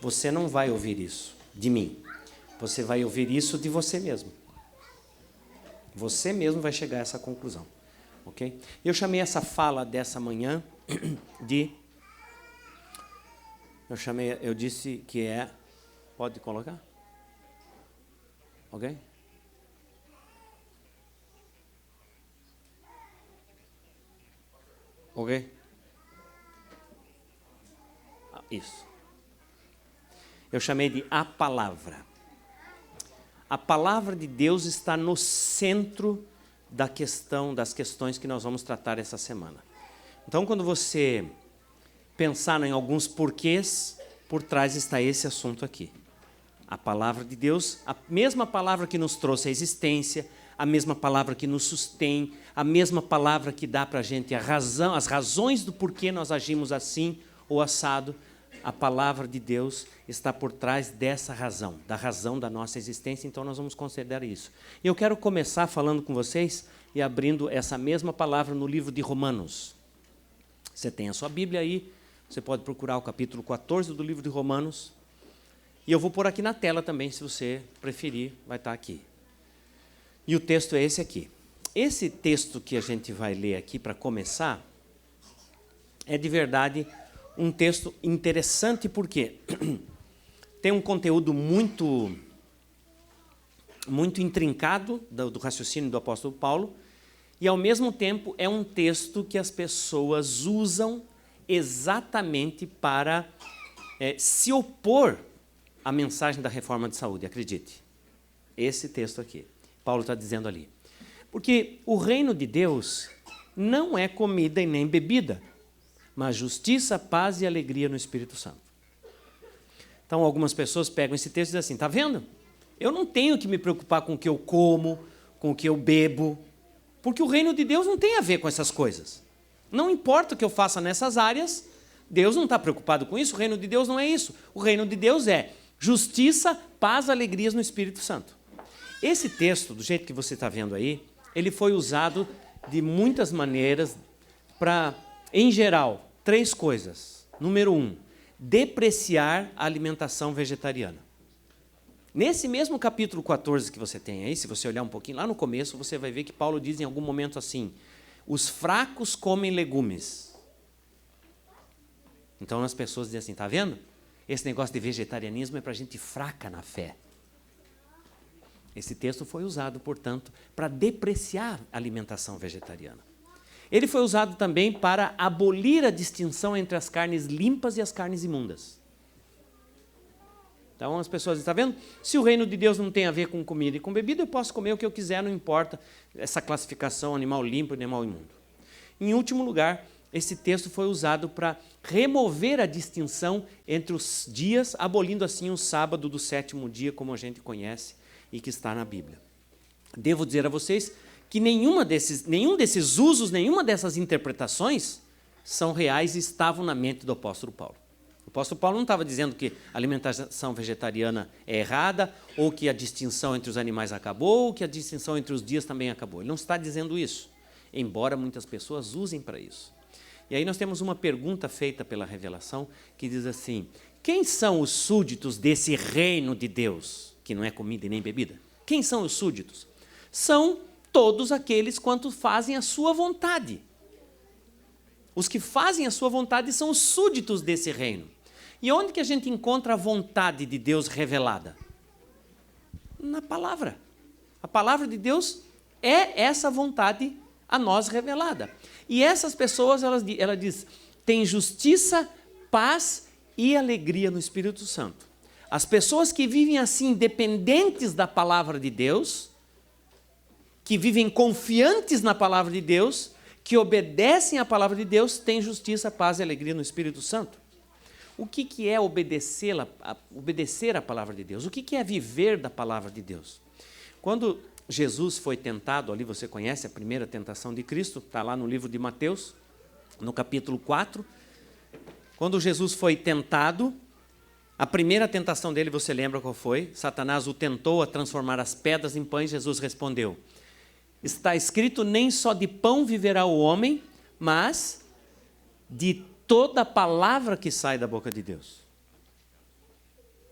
Você não vai ouvir isso de mim. Você vai ouvir isso de você mesmo. Você mesmo vai chegar a essa conclusão. Ok? Eu chamei essa fala dessa manhã de... Eu disse que é... Pode colocar? Ok? Ok? Isso. Eu chamei de a palavra. A palavra de Deus está no centro das questões que nós vamos tratar essa semana. Então, quando você pensar em alguns porquês, por trás está esse assunto aqui. A palavra de Deus, a mesma palavra que nos trouxe a existência, a mesma palavra que nos sustém, a mesma palavra que dá para a gente a razão, as razões do porquê nós agimos assim ou assado. A palavra de Deus está por trás dessa razão, da razão da nossa existência, então nós vamos considerar isso. E eu quero começar falando com vocês e abrindo essa mesma palavra no livro de Romanos. Você tem a sua Bíblia aí, você pode procurar o capítulo 14 do livro de Romanos. E eu vou pôr aqui na tela também, se você preferir, vai estar aqui. E o texto é esse aqui. Esse texto que a gente vai ler aqui para começar é de verdade um texto interessante porque tem um conteúdo muito intrincado do raciocínio do apóstolo Paulo e, ao mesmo tempo, é um texto que as pessoas usam exatamente para se opor à mensagem da reforma de saúde, acredite. Esse texto aqui, Paulo está dizendo ali. Porque o reino de Deus não é comida e nem bebida, mas justiça, paz e alegria no Espírito Santo. Então, algumas pessoas pegam esse texto e dizem assim, está vendo? Eu não tenho que me preocupar com o que eu como, com o que eu bebo, porque o reino de Deus não tem a ver com essas coisas. Não importa o que eu faça nessas áreas, Deus não está preocupado com isso, o reino de Deus não é isso. O reino de Deus é justiça, paz e alegrias no Espírito Santo. Esse texto, do jeito que você está vendo aí, ele foi usado de muitas maneiras para, em geral, 3 coisas. Número 1, depreciar a alimentação vegetariana. Nesse mesmo capítulo 14 que você tem aí, se você olhar um pouquinho lá no começo, você vai ver que Paulo diz em algum momento assim, os fracos comem legumes. Então as pessoas dizem assim, está vendo? Esse negócio de vegetarianismo é para gente fraca na fé. Esse texto foi usado, portanto, para depreciar a alimentação vegetariana. Ele foi usado também para abolir a distinção entre as carnes limpas e as carnes imundas. Então as pessoas dizem, está vendo? Se o reino de Deus não tem a ver com comida e com bebida, eu posso comer o que eu quiser, não importa essa classificação, animal limpo e animal imundo. Em último lugar, esse texto foi usado para remover a distinção entre os dias, abolindo assim o sábado do 7º dia, como a gente conhece e que está na Bíblia. Devo dizer a vocês que nenhum desses usos, nenhuma dessas interpretações são reais e estavam na mente do apóstolo Paulo. O apóstolo Paulo não estava dizendo que a alimentação vegetariana é errada, ou que a distinção entre os animais acabou, ou que a distinção entre os dias também acabou. Ele não está dizendo isso, embora muitas pessoas usem para isso. E aí nós temos uma pergunta feita pela revelação que diz assim, quem são os súditos desse reino de Deus, que não é comida e nem bebida? Quem são os súditos? São todos aqueles quanto fazem a sua vontade. Os que fazem a sua vontade são os súditos desse reino. E onde que a gente encontra a vontade de Deus revelada? Na palavra. A palavra de Deus é essa vontade a nós revelada. E essas pessoas, ela diz, têm justiça, paz e alegria no Espírito Santo. As pessoas que vivem assim, dependentes da palavra de Deus, que vivem confiantes na palavra de Deus, que obedecem à palavra de Deus, têm justiça, paz e alegria no Espírito Santo. O que é obedecer à palavra de Deus? O que é viver da palavra de Deus? Quando Jesus foi tentado, ali você conhece a primeira tentação de Cristo, está lá no livro de Mateus, no capítulo 4. Quando Jesus foi tentado, a primeira tentação dele, você lembra qual foi? Satanás o tentou a transformar as pedras em pães, Jesus respondeu, está escrito, nem só de pão viverá o homem, mas de toda a palavra que sai da boca de Deus.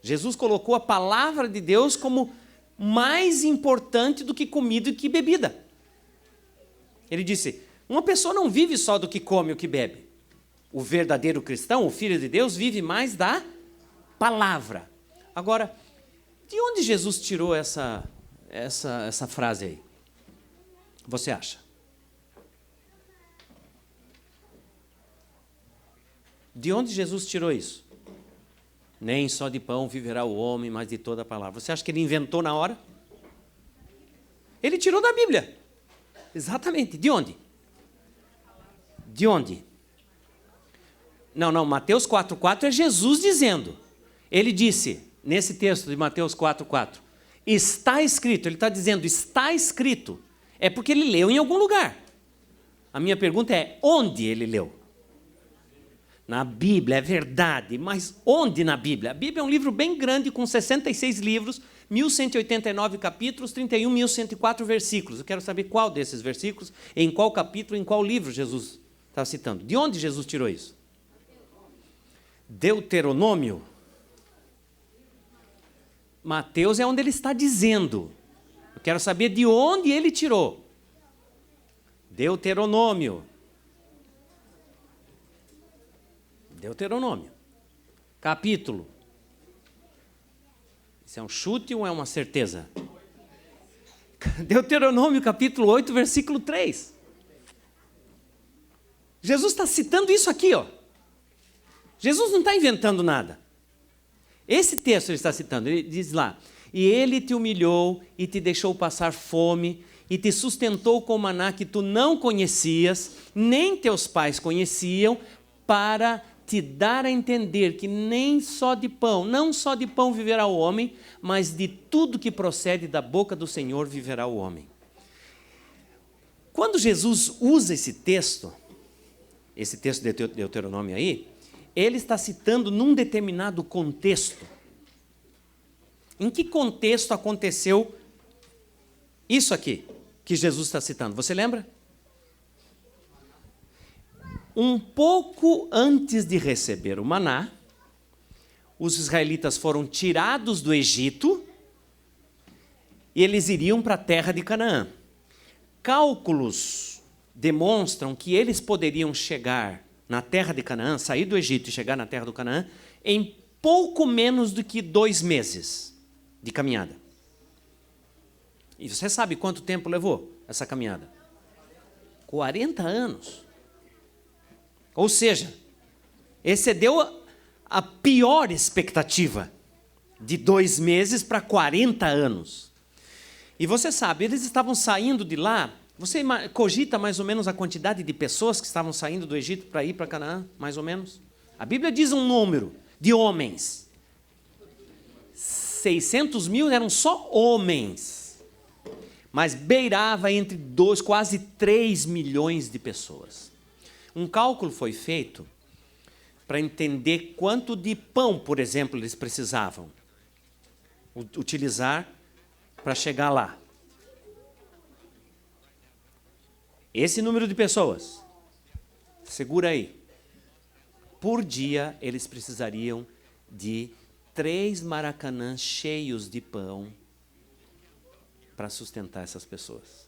Jesus colocou a palavra de Deus como mais importante do que comida e que bebida. Ele disse, uma pessoa não vive só do que come ou que bebe. O verdadeiro cristão, o filho de Deus, vive mais da palavra. Agora, de onde Jesus tirou essa frase aí? Você acha? De onde Jesus tirou isso? Nem só de pão viverá o homem, mas de toda a palavra. Você acha que ele inventou na hora? Ele tirou da Bíblia. Exatamente. De onde? De onde? Não, Mateus 4,4 é Jesus dizendo. Ele disse, nesse texto de Mateus 4,4, está escrito, ele está dizendo, está escrito. É porque ele leu em algum lugar. A minha pergunta é, onde ele leu? Na Bíblia, é verdade, mas onde na Bíblia? A Bíblia é um livro bem grande, com 66 livros, 1.189 capítulos, 31.104 versículos. Eu quero saber qual desses versículos, em qual capítulo, em qual livro Jesus está citando. De onde Jesus tirou isso? Deuteronômio. Mateus é onde ele está dizendo. Eu quero saber de onde ele tirou. Deuteronômio. Deuteronômio. Capítulo. Isso é um chute ou é uma certeza? Deuteronômio, capítulo 8, versículo 3. Jesus está citando isso aqui, ó. Jesus não está inventando nada. Esse texto ele está citando, ele diz lá, e ele te humilhou e te deixou passar fome e te sustentou com maná que tu não conhecias, nem teus pais conheciam, para te dar a entender que nem só de pão, não só de pão viverá o homem, mas de tudo que procede da boca do Senhor viverá o homem. Quando Jesus usa esse texto de Deuteronômio aí, ele está citando num determinado contexto. Em que contexto aconteceu isso aqui que Jesus está citando? Você lembra? Um pouco antes de receber o maná, os israelitas foram tirados do Egito e eles iriam para a terra de Canaã. Cálculos demonstram que eles poderiam chegar na terra de Canaã, sair do Egito e chegar na terra do Canaã, em pouco menos do que 2 meses de caminhada. E você sabe quanto tempo levou essa caminhada? 40 anos. Ou seja, excedeu a pior expectativa, de 2 meses para 40 anos. E você sabe, eles estavam saindo de lá. Você cogita mais ou menos a quantidade de pessoas que estavam saindo do Egito para ir para Canaã, mais ou menos? A Bíblia diz um número de homens. 600 mil eram só homens, mas beirava entre quase 3 milhões de pessoas. Um cálculo foi feito para entender quanto de pão, por exemplo, eles precisavam utilizar para chegar lá. Esse número de pessoas, segura aí, por dia eles precisariam de 3 maracanãs cheios de pão para sustentar essas pessoas.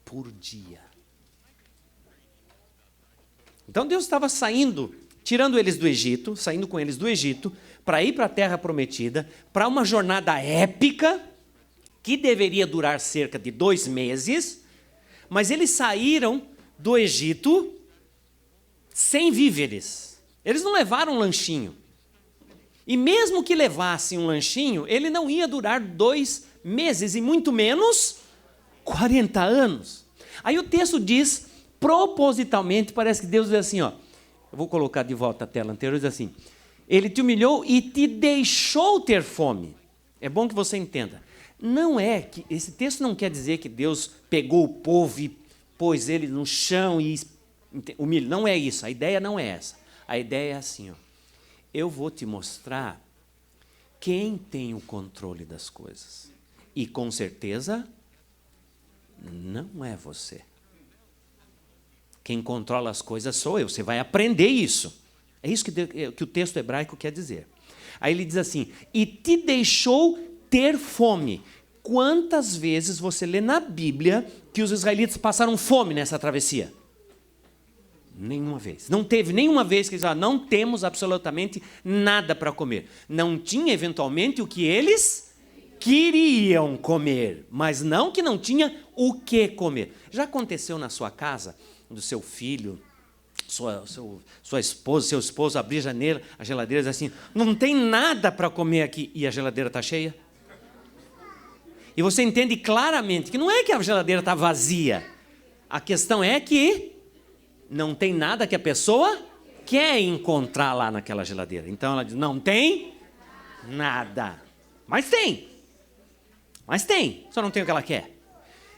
Por dia. Então Deus estava saindo, tirando eles do Egito, saindo com eles do Egito, para ir para a terra prometida, para uma jornada épica, que deveria durar cerca de 2 meses, mas eles saíram do Egito sem víveres. Eles não levaram um lanchinho. E mesmo que levassem um lanchinho, ele não ia durar 2 meses, e muito menos 40 anos. Aí o texto diz, propositalmente, parece que Deus diz assim, ó, eu vou colocar de volta a tela anterior, diz assim, ele te humilhou e te deixou ter fome. É bom que você entenda. Não é que esse texto não quer dizer que Deus pegou o povo e pôs ele no chão e humilhou. Não é isso, a ideia não é essa. A ideia é assim, ó, eu vou te mostrar quem tem o controle das coisas. E com certeza, não é você. Quem controla as coisas sou eu. Você vai aprender isso. É isso que o texto hebraico quer dizer. Aí ele diz assim, e te deixou ter fome. Quantas vezes você lê na Bíblia que os israelitas passaram fome nessa travessia? Nenhuma vez. Não teve nenhuma vez que eles falaram, não temos absolutamente nada para comer. Não tinha, eventualmente, o que eles queriam comer, mas não que não tinha o que comer. Já aconteceu na sua casa, do seu filho, sua esposa, seu esposo abrir a geladeira e dizer assim, não tem nada para comer aqui, e a geladeira está cheia? E você entende claramente que não é que a geladeira está vazia. A questão é que não tem nada que a pessoa quer encontrar lá naquela geladeira. Então ela diz, não tem nada. Mas tem. Só não tem o que ela quer.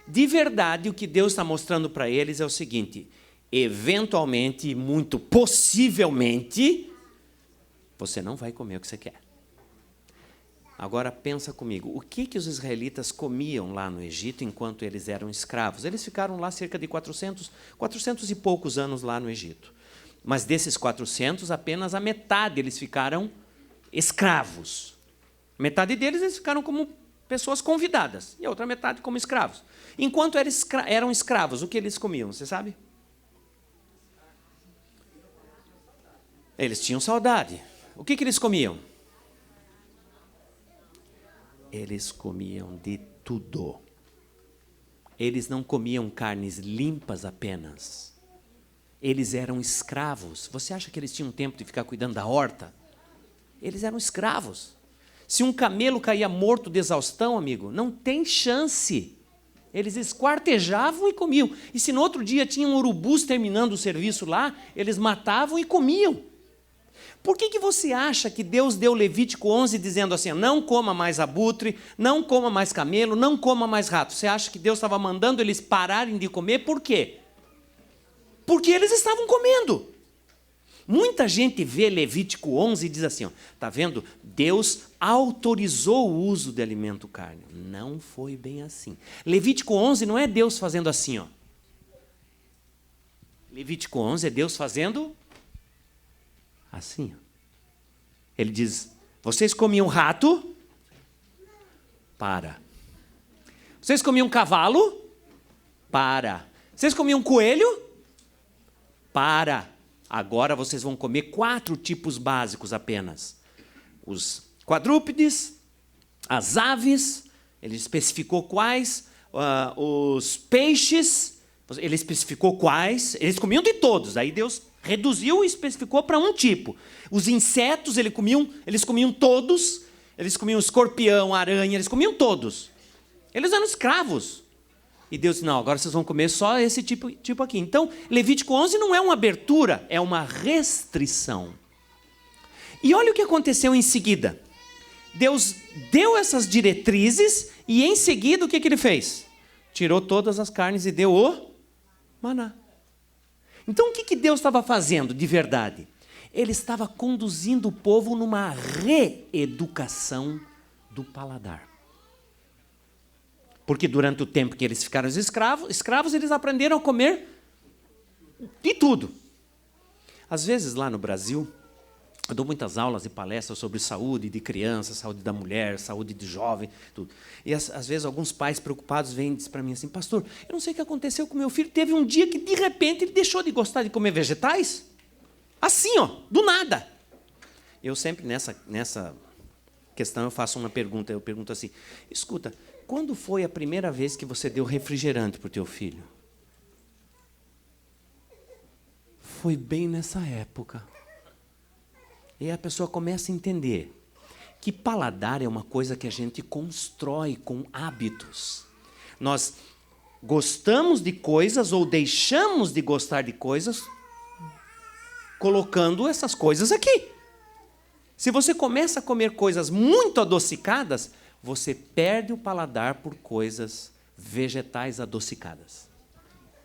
De verdade, o que Deus está mostrando para eles é o seguinte, eventualmente, muito possivelmente, você não vai comer o que você quer. Agora pensa comigo, o que os israelitas comiam lá no Egito enquanto eles eram escravos? Eles ficaram lá cerca de 400 e poucos anos lá no Egito. Mas desses 400, apenas a metade eles ficaram escravos. Metade deles eles ficaram como pessoas convidadas e a outra metade como escravos. Enquanto eram escravos, o que eles comiam, você sabe? Eles tinham saudade. O que eles comiam? Eles comiam de tudo. Eles não comiam carnes limpas apenas. Eles eram escravos. Você acha que eles tinham tempo de ficar cuidando da horta? Eles eram escravos. Se um camelo caía morto de exaustão, amigo, não tem chance. Eles esquartejavam e comiam. E se no outro dia tinham urubus terminando o serviço lá, eles matavam e comiam. Por que você acha que Deus deu Levítico 11 dizendo assim, não coma mais abutre, não coma mais camelo, não coma mais rato? Você acha que Deus estava mandando eles pararem de comer? Por quê? Porque eles estavam comendo. Muita gente vê Levítico 11 e diz assim, está vendo? Deus autorizou o uso de alimento carne. Não foi bem assim. Levítico 11 não é Deus fazendo assim, ó. Levítico 11 é Deus fazendo assim. Ele diz, vocês comiam rato? Para. Vocês comiam cavalo? Para. Vocês comiam coelho? Agora vocês vão comer 4 tipos básicos apenas. Os quadrúpedes, as aves, ele especificou quais, os peixes, ele especificou quais, eles comiam de todos, aí Deus reduziu e especificou para um tipo. Os insetos, eles comiam todos, eles comiam escorpião, aranha, eles comiam todos. Eles eram escravos. E Deus disse, não, agora vocês vão comer só esse tipo aqui. Então, Levítico 11 não é uma abertura, é uma restrição. E olha o que aconteceu em seguida. Deus deu essas diretrizes e em seguida o que ele fez? Tirou todas as carnes e deu o maná. Então o que Deus estava fazendo de verdade? Ele estava conduzindo o povo numa reeducação do paladar. Porque durante o tempo que eles ficaram escravos, eles aprenderam a comer de tudo. Às vezes lá no Brasil, eu dou muitas aulas e palestras sobre saúde de criança, saúde da mulher, saúde de jovem, tudo. E às vezes alguns pais preocupados vêm e dizem para mim assim, pastor, eu não sei o que aconteceu com meu filho, teve um dia que de repente ele deixou de gostar de comer vegetais, assim, do nada. Eu sempre nessa questão eu faço uma pergunta, eu pergunto assim, escuta, quando foi a primeira vez que você deu refrigerante para o teu filho? Foi bem nessa época. E a pessoa começa a entender que paladar é uma coisa que a gente constrói com hábitos. Nós gostamos de coisas ou deixamos de gostar de coisas colocando essas coisas aqui. Se você começa a comer coisas muito adocicadas, você perde o paladar por coisas vegetais adocicadas.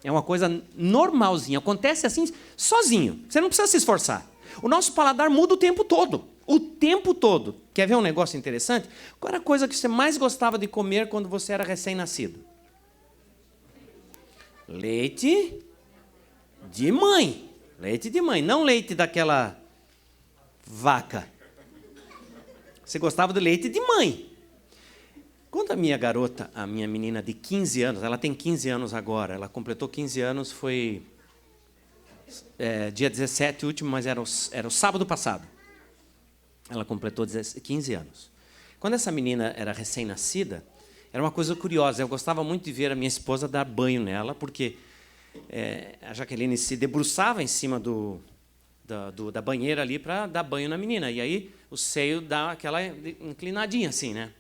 É uma coisa normalzinha, acontece assim sozinho, você não precisa se esforçar. O nosso paladar muda o tempo todo. O tempo todo. Quer ver um negócio interessante? Qual era a coisa que você mais gostava de comer quando você era recém-nascido? Leite de mãe. Leite de mãe, não leite daquela vaca. Você gostava do leite de mãe. Quando a minha garota, a minha menina de 15 anos, ela tem 15 anos agora, ela completou 15 anos, foi dia 17 último, mas era o sábado passado. Ela completou 15 anos. Quando essa menina era recém-nascida, era uma coisa curiosa. Eu gostava muito de ver a minha esposa dar banho nela, porque a Jaqueline se debruçava em cima da banheira ali para dar banho na menina. E aí o seio dá aquela inclinadinha assim, né?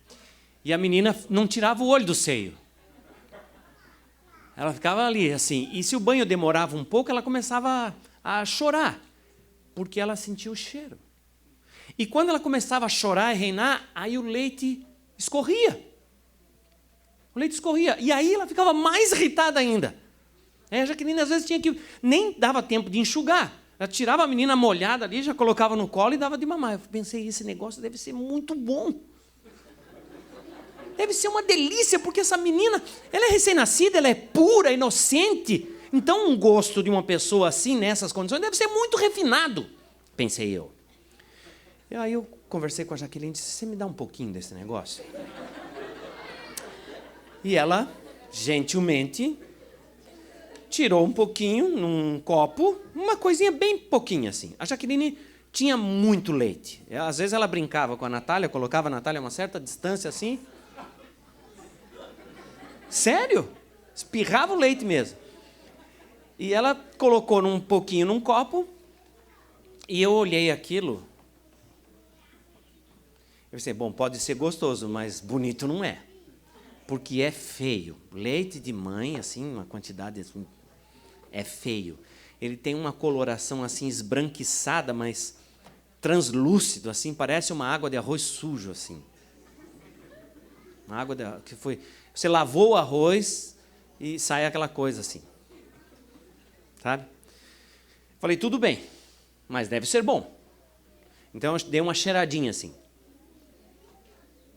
E a menina não tirava o olho do seio. Ela ficava ali, assim. E se o banho demorava um pouco, ela começava a chorar, porque ela sentia o cheiro. E quando ela começava a chorar e reinar, aí o leite escorria. O leite escorria. E aí ela ficava mais irritada ainda. A Jaqueline, às vezes, nem dava tempo de enxugar. Ela tirava a menina molhada ali, já colocava no colo e dava de mamar. Eu pensei, esse negócio deve ser muito bom. Deve ser uma delícia, porque essa menina, ela é recém-nascida, ela é pura, inocente. Então, um gosto de uma pessoa assim, nessas condições, deve ser muito refinado, pensei eu. E aí eu conversei com a Jaqueline e disse, você me dá um pouquinho desse negócio? E ela, gentilmente, tirou um pouquinho num copo, uma coisinha bem pouquinha assim. A Jaqueline tinha muito leite. Às vezes ela brincava com a Natália, colocava a Natália a uma certa distância assim. Sério? Espirrava o leite mesmo. E ela colocou um pouquinho num copo, e eu olhei aquilo. Eu pensei, bom, pode ser gostoso, mas bonito não é. Porque é feio. Leite de mãe, assim, uma quantidade assim, é feio. Ele tem uma coloração assim esbranquiçada, mas translúcido, assim, parece uma água de arroz sujo, assim. Uma água que foi... Você lavou o arroz e sai aquela coisa assim. Sabe? Falei, tudo bem, mas deve ser bom. Então eu dei uma cheiradinha assim.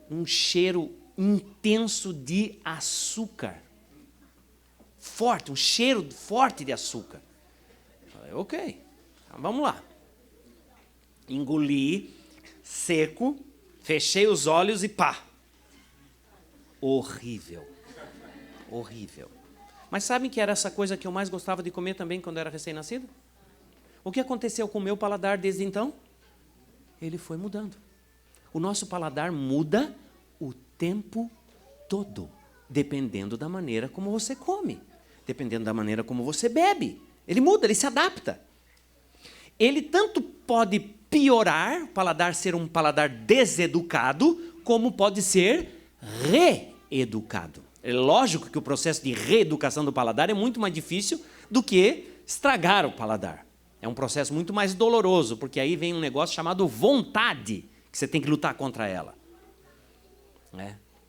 Um cheiro intenso de açúcar. Forte, um cheiro forte de açúcar. Falei, ok, então vamos lá. Engoli, seco, fechei os olhos e pá. Horrível. Horrível. Mas sabem que era essa coisa que eu mais gostava de comer também quando eu era recém-nascido? O que aconteceu com o meu paladar desde então? Ele foi mudando. O nosso paladar muda o tempo todo, dependendo da maneira como você come, dependendo da maneira como você bebe. Ele muda, ele se adapta. Ele tanto pode piorar, o paladar ser um paladar deseducado, como pode ser reeducado. É lógico que o processo de reeducação do paladar é muito mais difícil do que estragar o paladar. É um processo muito mais doloroso, porque aí vem um negócio chamado vontade, que você tem que lutar contra ela.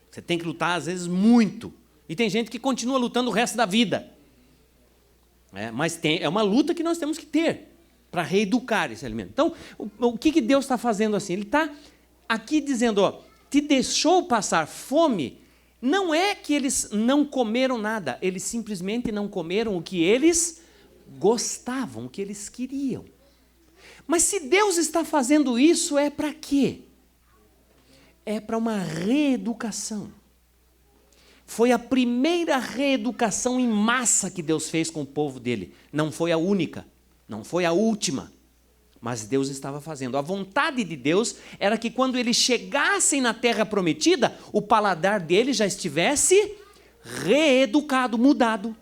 Você tem que lutar, às vezes, muito. E tem gente que continua lutando o resto da vida. Mas é uma luta que nós temos que ter para reeducar esse alimento. Então, o que Deus está fazendo assim? Ele está aqui dizendo, ó, te deixou passar fome. Não é que eles não comeram nada, eles simplesmente não comeram o que eles gostavam, o que eles queriam. Mas se Deus está fazendo isso, é para quê? É para uma reeducação. Foi a primeira reeducação em massa que Deus fez com o povo dele. Não foi a única, não foi a última, mas Deus estava fazendo. A vontade de Deus era que quando eles chegassem na terra prometida, o paladar deles já estivesse reeducado, mudado,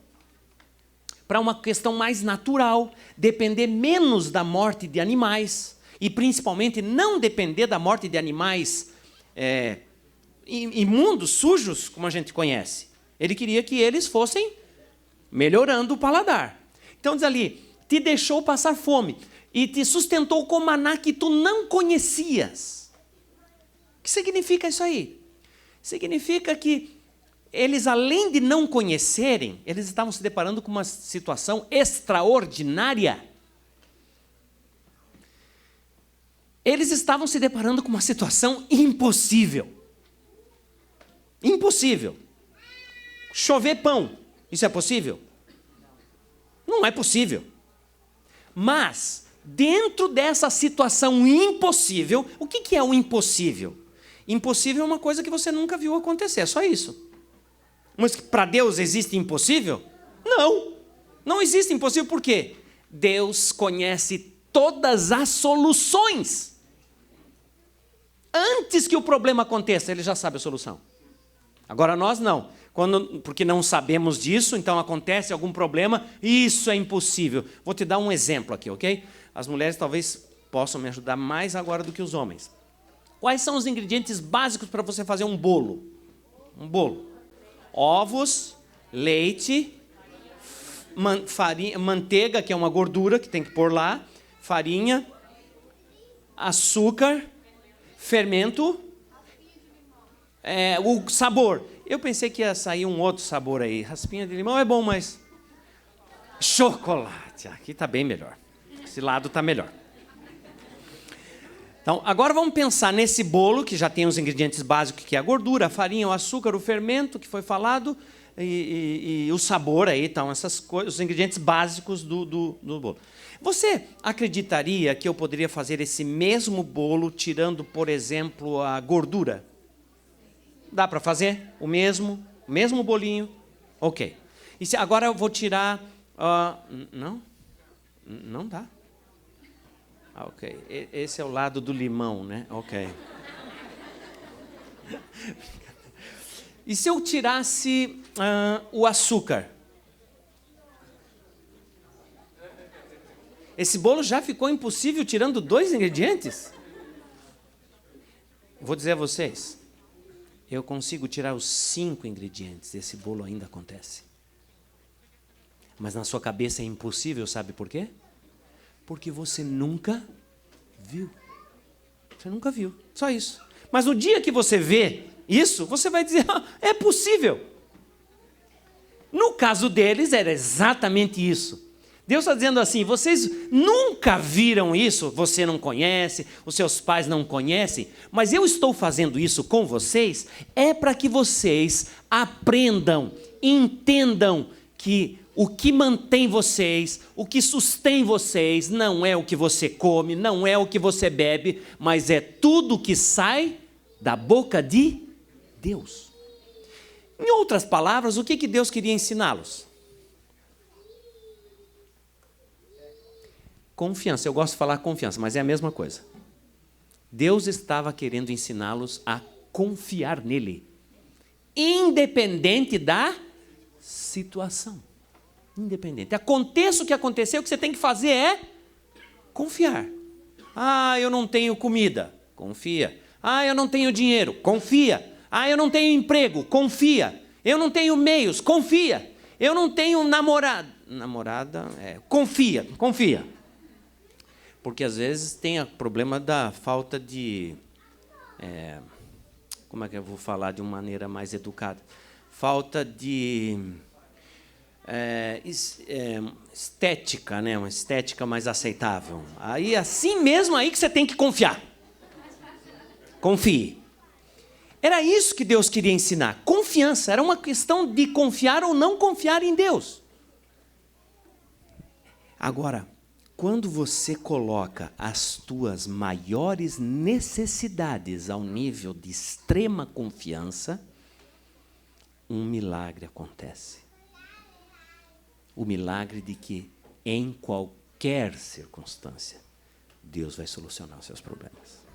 para uma questão mais natural, depender menos da morte de animais, e principalmente não depender da morte de animais imundos, sujos, como a gente conhece. Ele queria que eles fossem melhorando o paladar. Então diz ali, te deixou passar fome e te sustentou com maná que tu não conhecias. O que significa isso aí? Significa que eles, além de não conhecerem, eles estavam se deparando com uma situação extraordinária. Eles estavam se deparando com uma situação impossível. Impossível. Chover pão, isso é possível? Não é possível. Mas, dentro dessa situação impossível, o que é o impossível? Impossível é uma coisa que você nunca viu acontecer, é só isso. Mas para Deus existe impossível? Não. Não existe impossível, por quê? Deus conhece todas as soluções. Antes que o problema aconteça, Ele já sabe a solução. Agora nós não. Porque não sabemos disso, então acontece algum problema, isso é impossível. Vou te dar um exemplo aqui, ok? As mulheres talvez possam me ajudar mais agora do que os homens. Quais são os ingredientes básicos para você fazer um bolo? Um bolo. Ovos, leite, farinha, manteiga, que é uma gordura que tem que pôr lá, farinha, açúcar, fermento, o sabor. Eu pensei que ia sair um outro sabor aí. Raspinha de limão é bom, mas chocolate. Aqui está bem melhor. Esse lado está melhor. Então, agora vamos pensar nesse bolo, que já tem os ingredientes básicos, que é a gordura, a farinha, o açúcar, o fermento, que foi falado, e o sabor aí, então, essas coisas, os ingredientes básicos do bolo. Você acreditaria que eu poderia fazer esse mesmo bolo tirando, por exemplo, a gordura? Dá para fazer o mesmo bolinho? Ok. E agora eu vou tirar... não? Não dá. Ok. Esse é o lado do limão, né? Ok. E se eu tirasse o açúcar? Esse bolo já ficou impossível tirando 2 ingredientes? Vou dizer a vocês, eu consigo tirar os 5 ingredientes, esse bolo ainda acontece. Mas na sua cabeça é impossível, sabe por quê? Porque você nunca viu. Você nunca viu, só isso. Mas no dia que você vê isso, você vai dizer, é possível. No caso deles, era exatamente isso. Deus está dizendo assim, vocês nunca viram isso, você não conhece, os seus pais não conhecem, mas eu estou fazendo isso com vocês, é para que vocês aprendam, entendam que o que mantém vocês, o que sustém vocês, não é o que você come, não é o que você bebe, mas é tudo que sai da boca de Deus. Em outras palavras, o que Deus queria ensiná-los? confiança. Eu gosto de falar confiança, mas é a mesma coisa. Deus estava querendo ensiná-los a confiar nele, independente da situação. Independente. Aconteça o que acontecer, o que você tem que fazer é confiar. Ah, eu não tenho comida. Confia. Ah, eu não tenho dinheiro. Confia. Ah, eu não tenho emprego. Confia. Eu não tenho meios. Confia. Eu não tenho namorada. Confia. Confia. Porque às vezes tem o problema da falta de... como é que eu vou falar de uma maneira mais educada? Falta de... estética, né? Uma estética mais aceitável. Aí, assim mesmo aí que você tem que confiar. Confie. Era isso que Deus queria ensinar. Confiança. Era uma questão de confiar ou não confiar em Deus. Agora, quando você coloca as tuas maiores necessidades ao nível de extrema confiança, um milagre acontece. O milagre de que, em qualquer circunstância, Deus vai solucionar os seus problemas.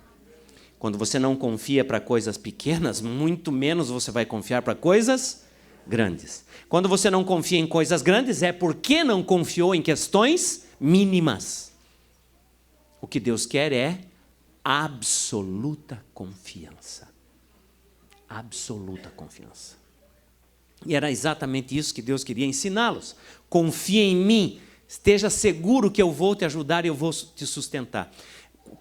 Quando você não confia para coisas pequenas, muito menos você vai confiar para coisas grandes. Quando você não confia em coisas grandes, é porque não confiou em questões mínimas. O que Deus quer é absoluta confiança. Absoluta confiança. E era exatamente isso que Deus queria ensiná-los. Confie em mim, esteja seguro que eu vou te ajudar e eu vou te sustentar.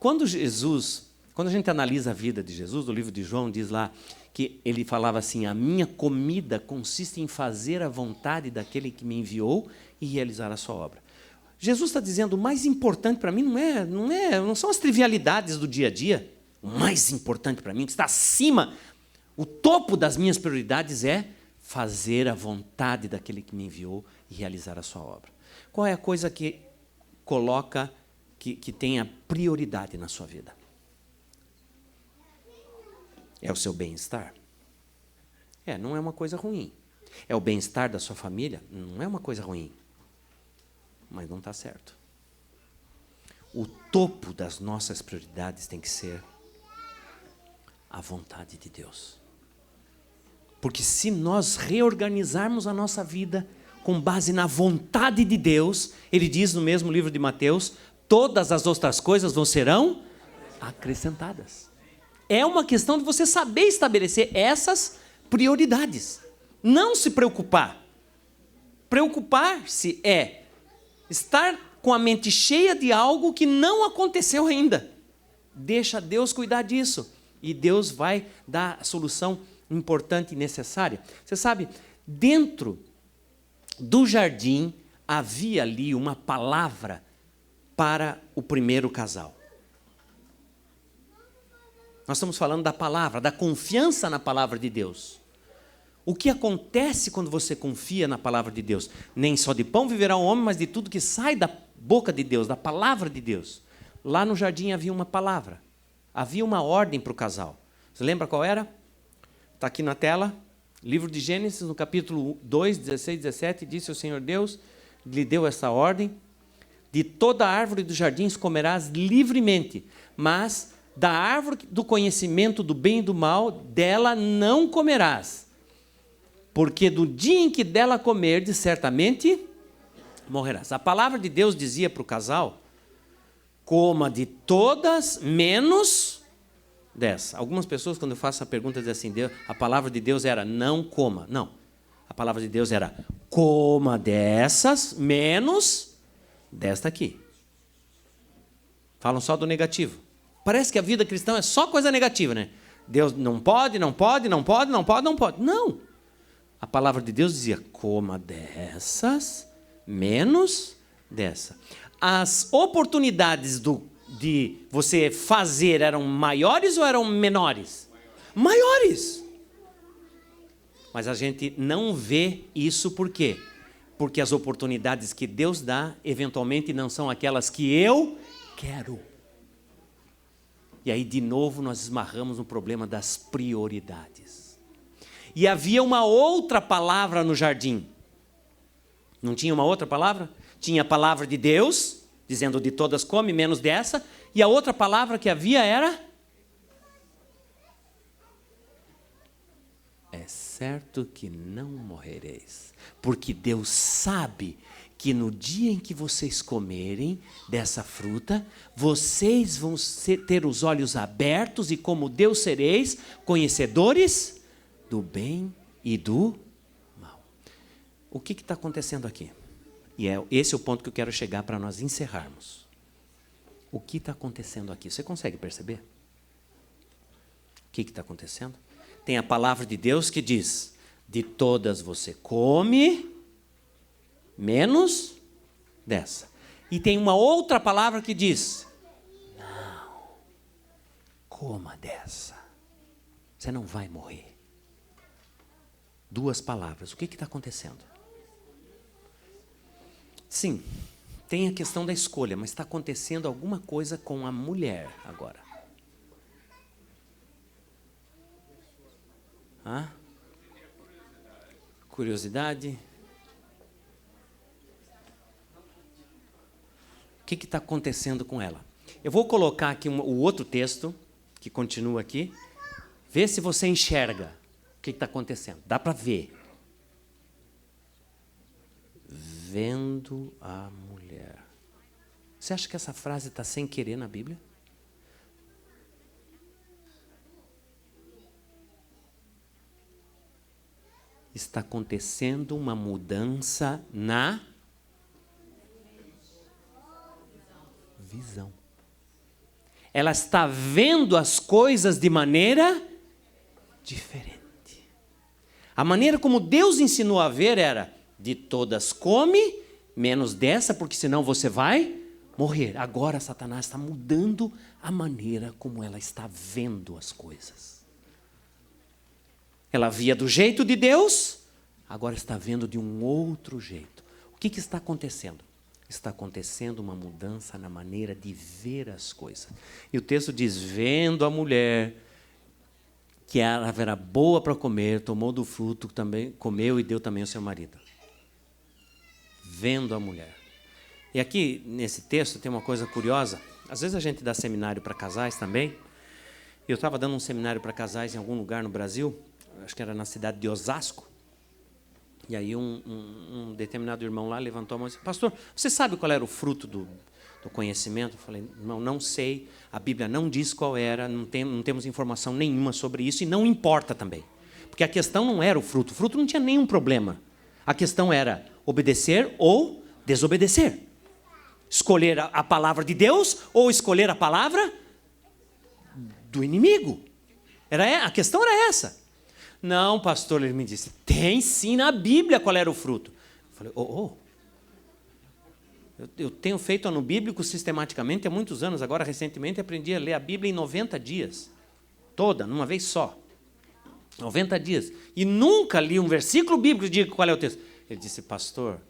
Quando a gente analisa a vida de Jesus, o livro de João diz lá que ele falava assim: a minha comida consiste em fazer a vontade daquele que me enviou e realizar a sua obra. Jesus está dizendo, o mais importante para mim não são as trivialidades do dia a dia. O mais importante para mim, que está acima, o topo das minhas prioridades é fazer a vontade daquele que me enviou e realizar a sua obra. Qual é a coisa que coloca, que tenha prioridade na sua vida? É o seu bem-estar? Não é uma coisa ruim. É o bem-estar da sua família? Não é uma coisa ruim. Mas não está certo. O topo das nossas prioridades tem que ser a vontade de Deus. Porque se nós reorganizarmos a nossa vida com base na vontade de Deus, ele diz no mesmo livro de Mateus, todas as outras coisas serão acrescentadas. É uma questão de você saber estabelecer essas prioridades. Não se preocupar. Preocupar-se é estar com a mente cheia de algo que não aconteceu ainda. Deixa Deus cuidar disso. E Deus vai dar a solução importante e necessária. Você sabe, dentro do jardim havia ali uma palavra para o primeiro casal. Nós estamos falando da palavra, da confiança na palavra de Deus. O que acontece quando você confia na palavra de Deus? Nem só de pão viverá o homem, mas de tudo que sai da boca de Deus, da palavra de Deus. Lá no jardim havia uma palavra, havia uma ordem para o casal. Você lembra qual era? Está aqui na tela, livro de Gênesis, no capítulo 2, 16, 17, disse o Senhor Deus, lhe deu essa ordem, de toda árvore dos jardins comerás livremente, mas da árvore do conhecimento do bem e do mal, dela não comerás, porque do dia em que dela comerdes, certamente morrerás. A palavra de Deus dizia para o casal, coma de todas, menos dessa. Algumas pessoas, quando eu faço a pergunta, dizem assim, a palavra de Deus era não coma. Não, a palavra de Deus era coma dessas, menos desta aqui. Falam só do negativo. Parece que a vida cristã é só coisa negativa, né? Deus não pode, não pode, não pode, não pode, não pode. Não. A palavra de Deus dizia, coma dessas, menos dessa. As oportunidades de você fazer eram maiores ou eram menores? Maiores. Mas a gente não vê isso por quê? Porque as oportunidades que Deus dá, eventualmente não são aquelas que eu quero. E aí, de novo, nós esmarramos no problema das prioridades. E havia uma outra palavra no jardim. Não tinha uma outra palavra? Tinha a palavra de Deus, dizendo de todas come, menos dessa. E a outra palavra que havia era... É certo que não morrereis, porque Deus sabe que no dia em que vocês comerem dessa fruta, vocês vão ter os olhos abertos e como Deus sereis conhecedores do bem e do mal. O que está acontecendo aqui? E esse é o ponto que eu quero chegar para nós encerrarmos. O que está acontecendo aqui? Você consegue perceber? O que está acontecendo? Tem a palavra de Deus que diz, de todas você come, menos dessa. E tem uma outra palavra que diz, não, coma dessa. Você não vai morrer. Duas palavras. O que está acontecendo? Sim, tem a questão da escolha, mas está acontecendo alguma coisa com a mulher agora. Curiosidade. O que está acontecendo com ela? Eu vou colocar aqui o outro texto, que continua aqui. Vê se você enxerga o que está acontecendo. Dá para ver. Vendo a mulher. Você acha que essa frase está sem querer na Bíblia? Está acontecendo uma mudança na visão. Ela está vendo as coisas de maneira diferente. A maneira como Deus ensinou a ver era, de todas come, menos dessa, porque senão você vai morrer. Agora Satanás está mudando a maneira como ela está vendo as coisas. Ela via do jeito de Deus, agora está vendo de um outro jeito. O que está acontecendo? Está acontecendo uma mudança na maneira de ver as coisas. E o texto diz, vendo a mulher, que ela era boa para comer, tomou do fruto, também comeu e deu também ao seu marido. Vendo a mulher. E aqui, nesse texto, tem uma coisa curiosa. Às vezes a gente dá seminário para casais também. Eu estava dando um seminário para casais em algum lugar no Brasil, acho que era na cidade de Osasco. E aí um determinado irmão lá levantou a mão e disse, pastor, você sabe qual era o fruto do conhecimento? Eu falei, não sei, a Bíblia não diz qual era, não temos informação nenhuma sobre isso e não importa também. Porque a questão não era o fruto não tinha nenhum problema. A questão era obedecer ou desobedecer. Escolher a palavra de Deus ou escolher a palavra do inimigo. A questão era essa. Não, pastor, ele me disse, tem sim na Bíblia qual era o fruto. Eu falei, eu tenho feito ano bíblico sistematicamente há muitos anos, agora recentemente aprendi a ler a Bíblia em 90 dias. Toda, numa vez só. 90 dias. E nunca li um versículo bíblico que diga qual é o texto. Ele disse, pastor,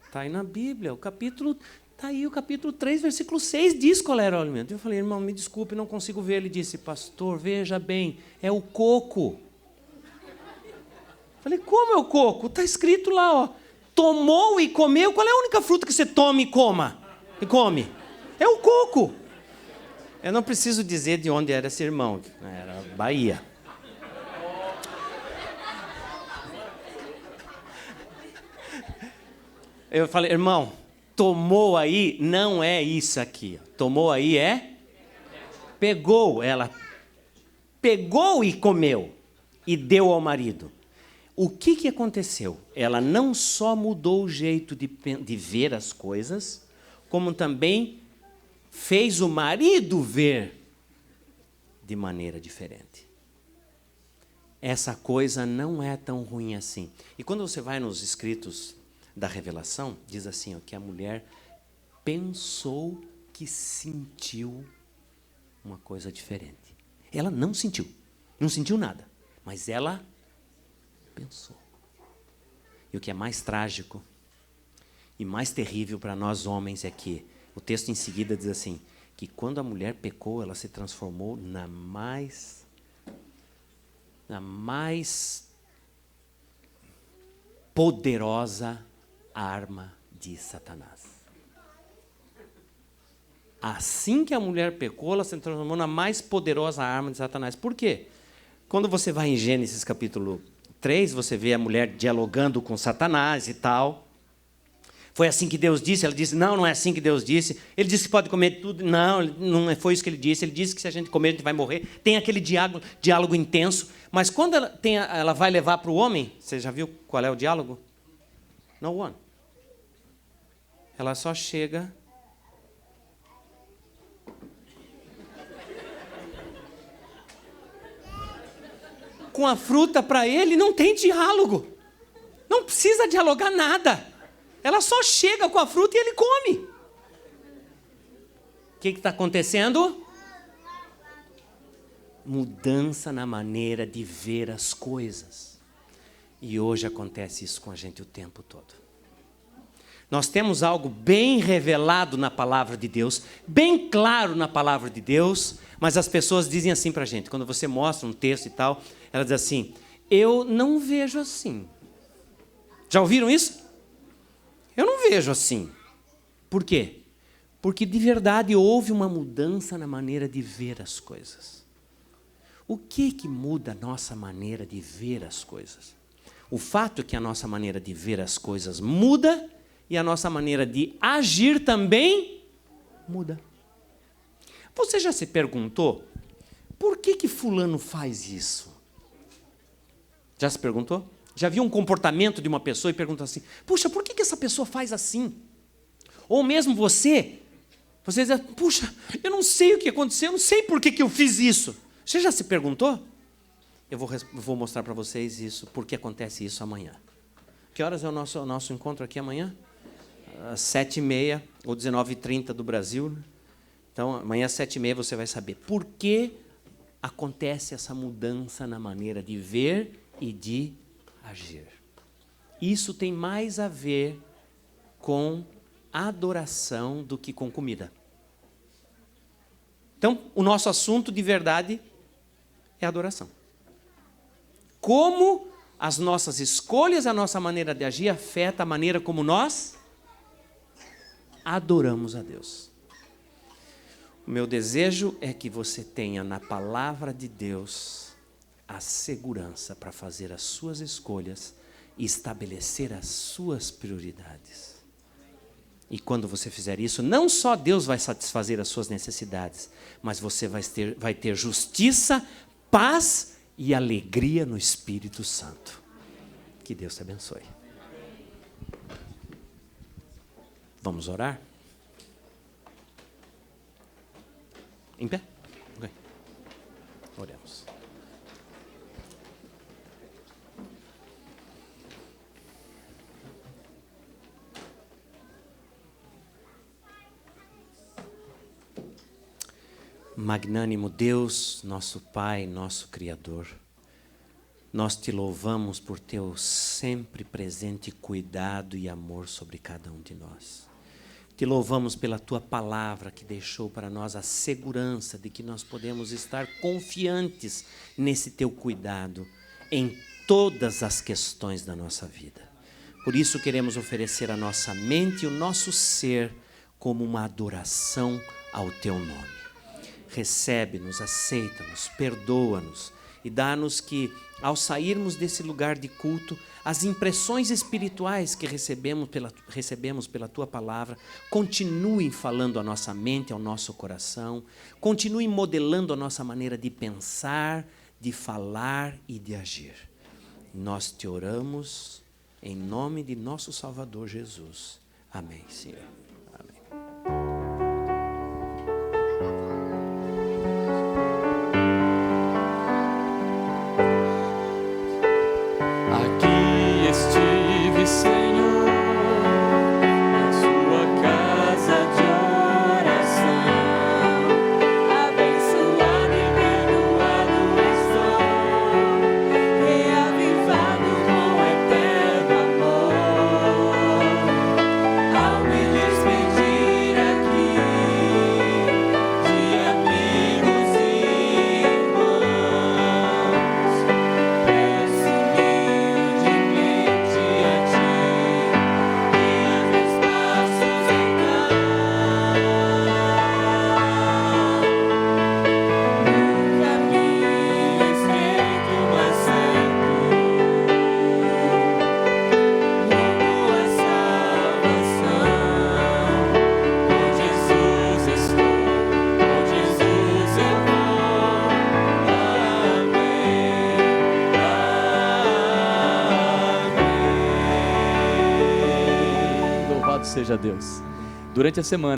está aí na Bíblia, está aí o capítulo 3, versículo 6, diz qual era o alimento. Eu falei, irmão, me desculpe, não consigo ver. Ele disse, pastor, veja bem, é o coco. Eu falei, como é o coco? Está escrito lá, ó. Tomou e comeu. Qual é a única fruta que você toma e come? É o coco. Eu não preciso dizer de onde era esse irmão. Era Bahia. Eu falei, irmão, tomou aí não é isso aqui. Tomou aí pegou. Ela pegou e comeu e deu ao marido. O que aconteceu? Ela não só mudou o jeito de ver as coisas, como também fez o marido ver de maneira diferente. Essa coisa não é tão ruim assim. E quando você vai nos escritos da Revelação, diz assim, ó, que a mulher pensou que sentiu uma coisa diferente. Ela não sentiu nada, mas ela pensou. E o que é mais trágico e mais terrível para nós homens é que o texto em seguida diz assim, que quando a mulher pecou, ela se transformou na mais poderosa arma de Satanás. Assim que a mulher pecou, ela se transformou na mais poderosa arma de Satanás. Por quê? Quando você vai em Gênesis capítulo 3, você vê a mulher dialogando com Satanás e tal. Foi assim que Deus disse? Ela disse, não é assim que Deus disse. Ele disse que pode comer tudo. Não foi isso que ele disse. Ele disse que se a gente comer, a gente vai morrer. Tem aquele diálogo intenso. Mas quando ela vai levar para o homem, você já viu qual é o diálogo? No one. Ela só chega... com a fruta para ele, não tem diálogo. Não precisa dialogar nada. Ela só chega com a fruta e ele come. O que está acontecendo? Mudança na maneira de ver as coisas. E hoje acontece isso com a gente o tempo todo. Nós temos algo bem revelado na palavra de Deus, bem claro na palavra de Deus, mas as pessoas dizem assim para a gente, quando você mostra um texto e tal, elas dizem assim, eu não vejo assim. Já ouviram isso? Eu não vejo assim. Por quê? Porque de verdade houve uma mudança na maneira de ver as coisas. O que muda a nossa maneira de ver as coisas? O fato é que a nossa maneira de ver as coisas muda e a nossa maneira de agir também muda. Você já se perguntou por que fulano faz isso? Já se perguntou? Já viu um comportamento de uma pessoa e pergunta assim, puxa, por que essa pessoa faz assim? Ou mesmo você diz, puxa, eu não sei o que aconteceu, eu não sei por que eu fiz isso. Você já se perguntou? Eu vou mostrar para vocês isso, porque acontece isso amanhã. Que horas é o nosso encontro aqui amanhã? Às 7h30 ou 19h30 do Brasil. Então, amanhã às 7h30 você vai saber por que acontece essa mudança na maneira de ver e de agir. Isso tem mais a ver com adoração do que com comida. Então, o nosso assunto de verdade é adoração. Como as nossas escolhas, a nossa maneira de agir afeta a maneira como nós adoramos a Deus. O meu desejo é que você tenha na palavra de Deus a segurança para fazer as suas escolhas e estabelecer as suas prioridades. E quando você fizer isso, não só Deus vai satisfazer as suas necessidades, mas você vai ter justiça, paz e alegria no Espírito Santo. Que Deus te abençoe. Vamos orar? Em pé? Okay. Oremos. Magnânimo Deus, nosso Pai, nosso Criador, nós te louvamos por teu sempre presente cuidado e amor sobre cada um de nós. Te louvamos pela tua palavra que deixou para nós a segurança de que nós podemos estar confiantes nesse teu cuidado em todas as questões da nossa vida. Por isso queremos oferecer a nossa mente e o nosso ser como uma adoração ao teu nome. Recebe-nos, aceita-nos, perdoa-nos e dá-nos que, ao sairmos desse lugar de culto, as impressões espirituais que recebemos pela tua palavra continuem falando à nossa mente, ao nosso coração, continuem modelando a nossa maneira de pensar, de falar e de agir. Nós te oramos em nome de nosso Salvador Jesus. Amém, Senhor. Estive, Senhor, na sua casa de oração, abençoado e perdoado estou, reavivado com eterno amor, ao me Louvado seja Deus. Durante a semana,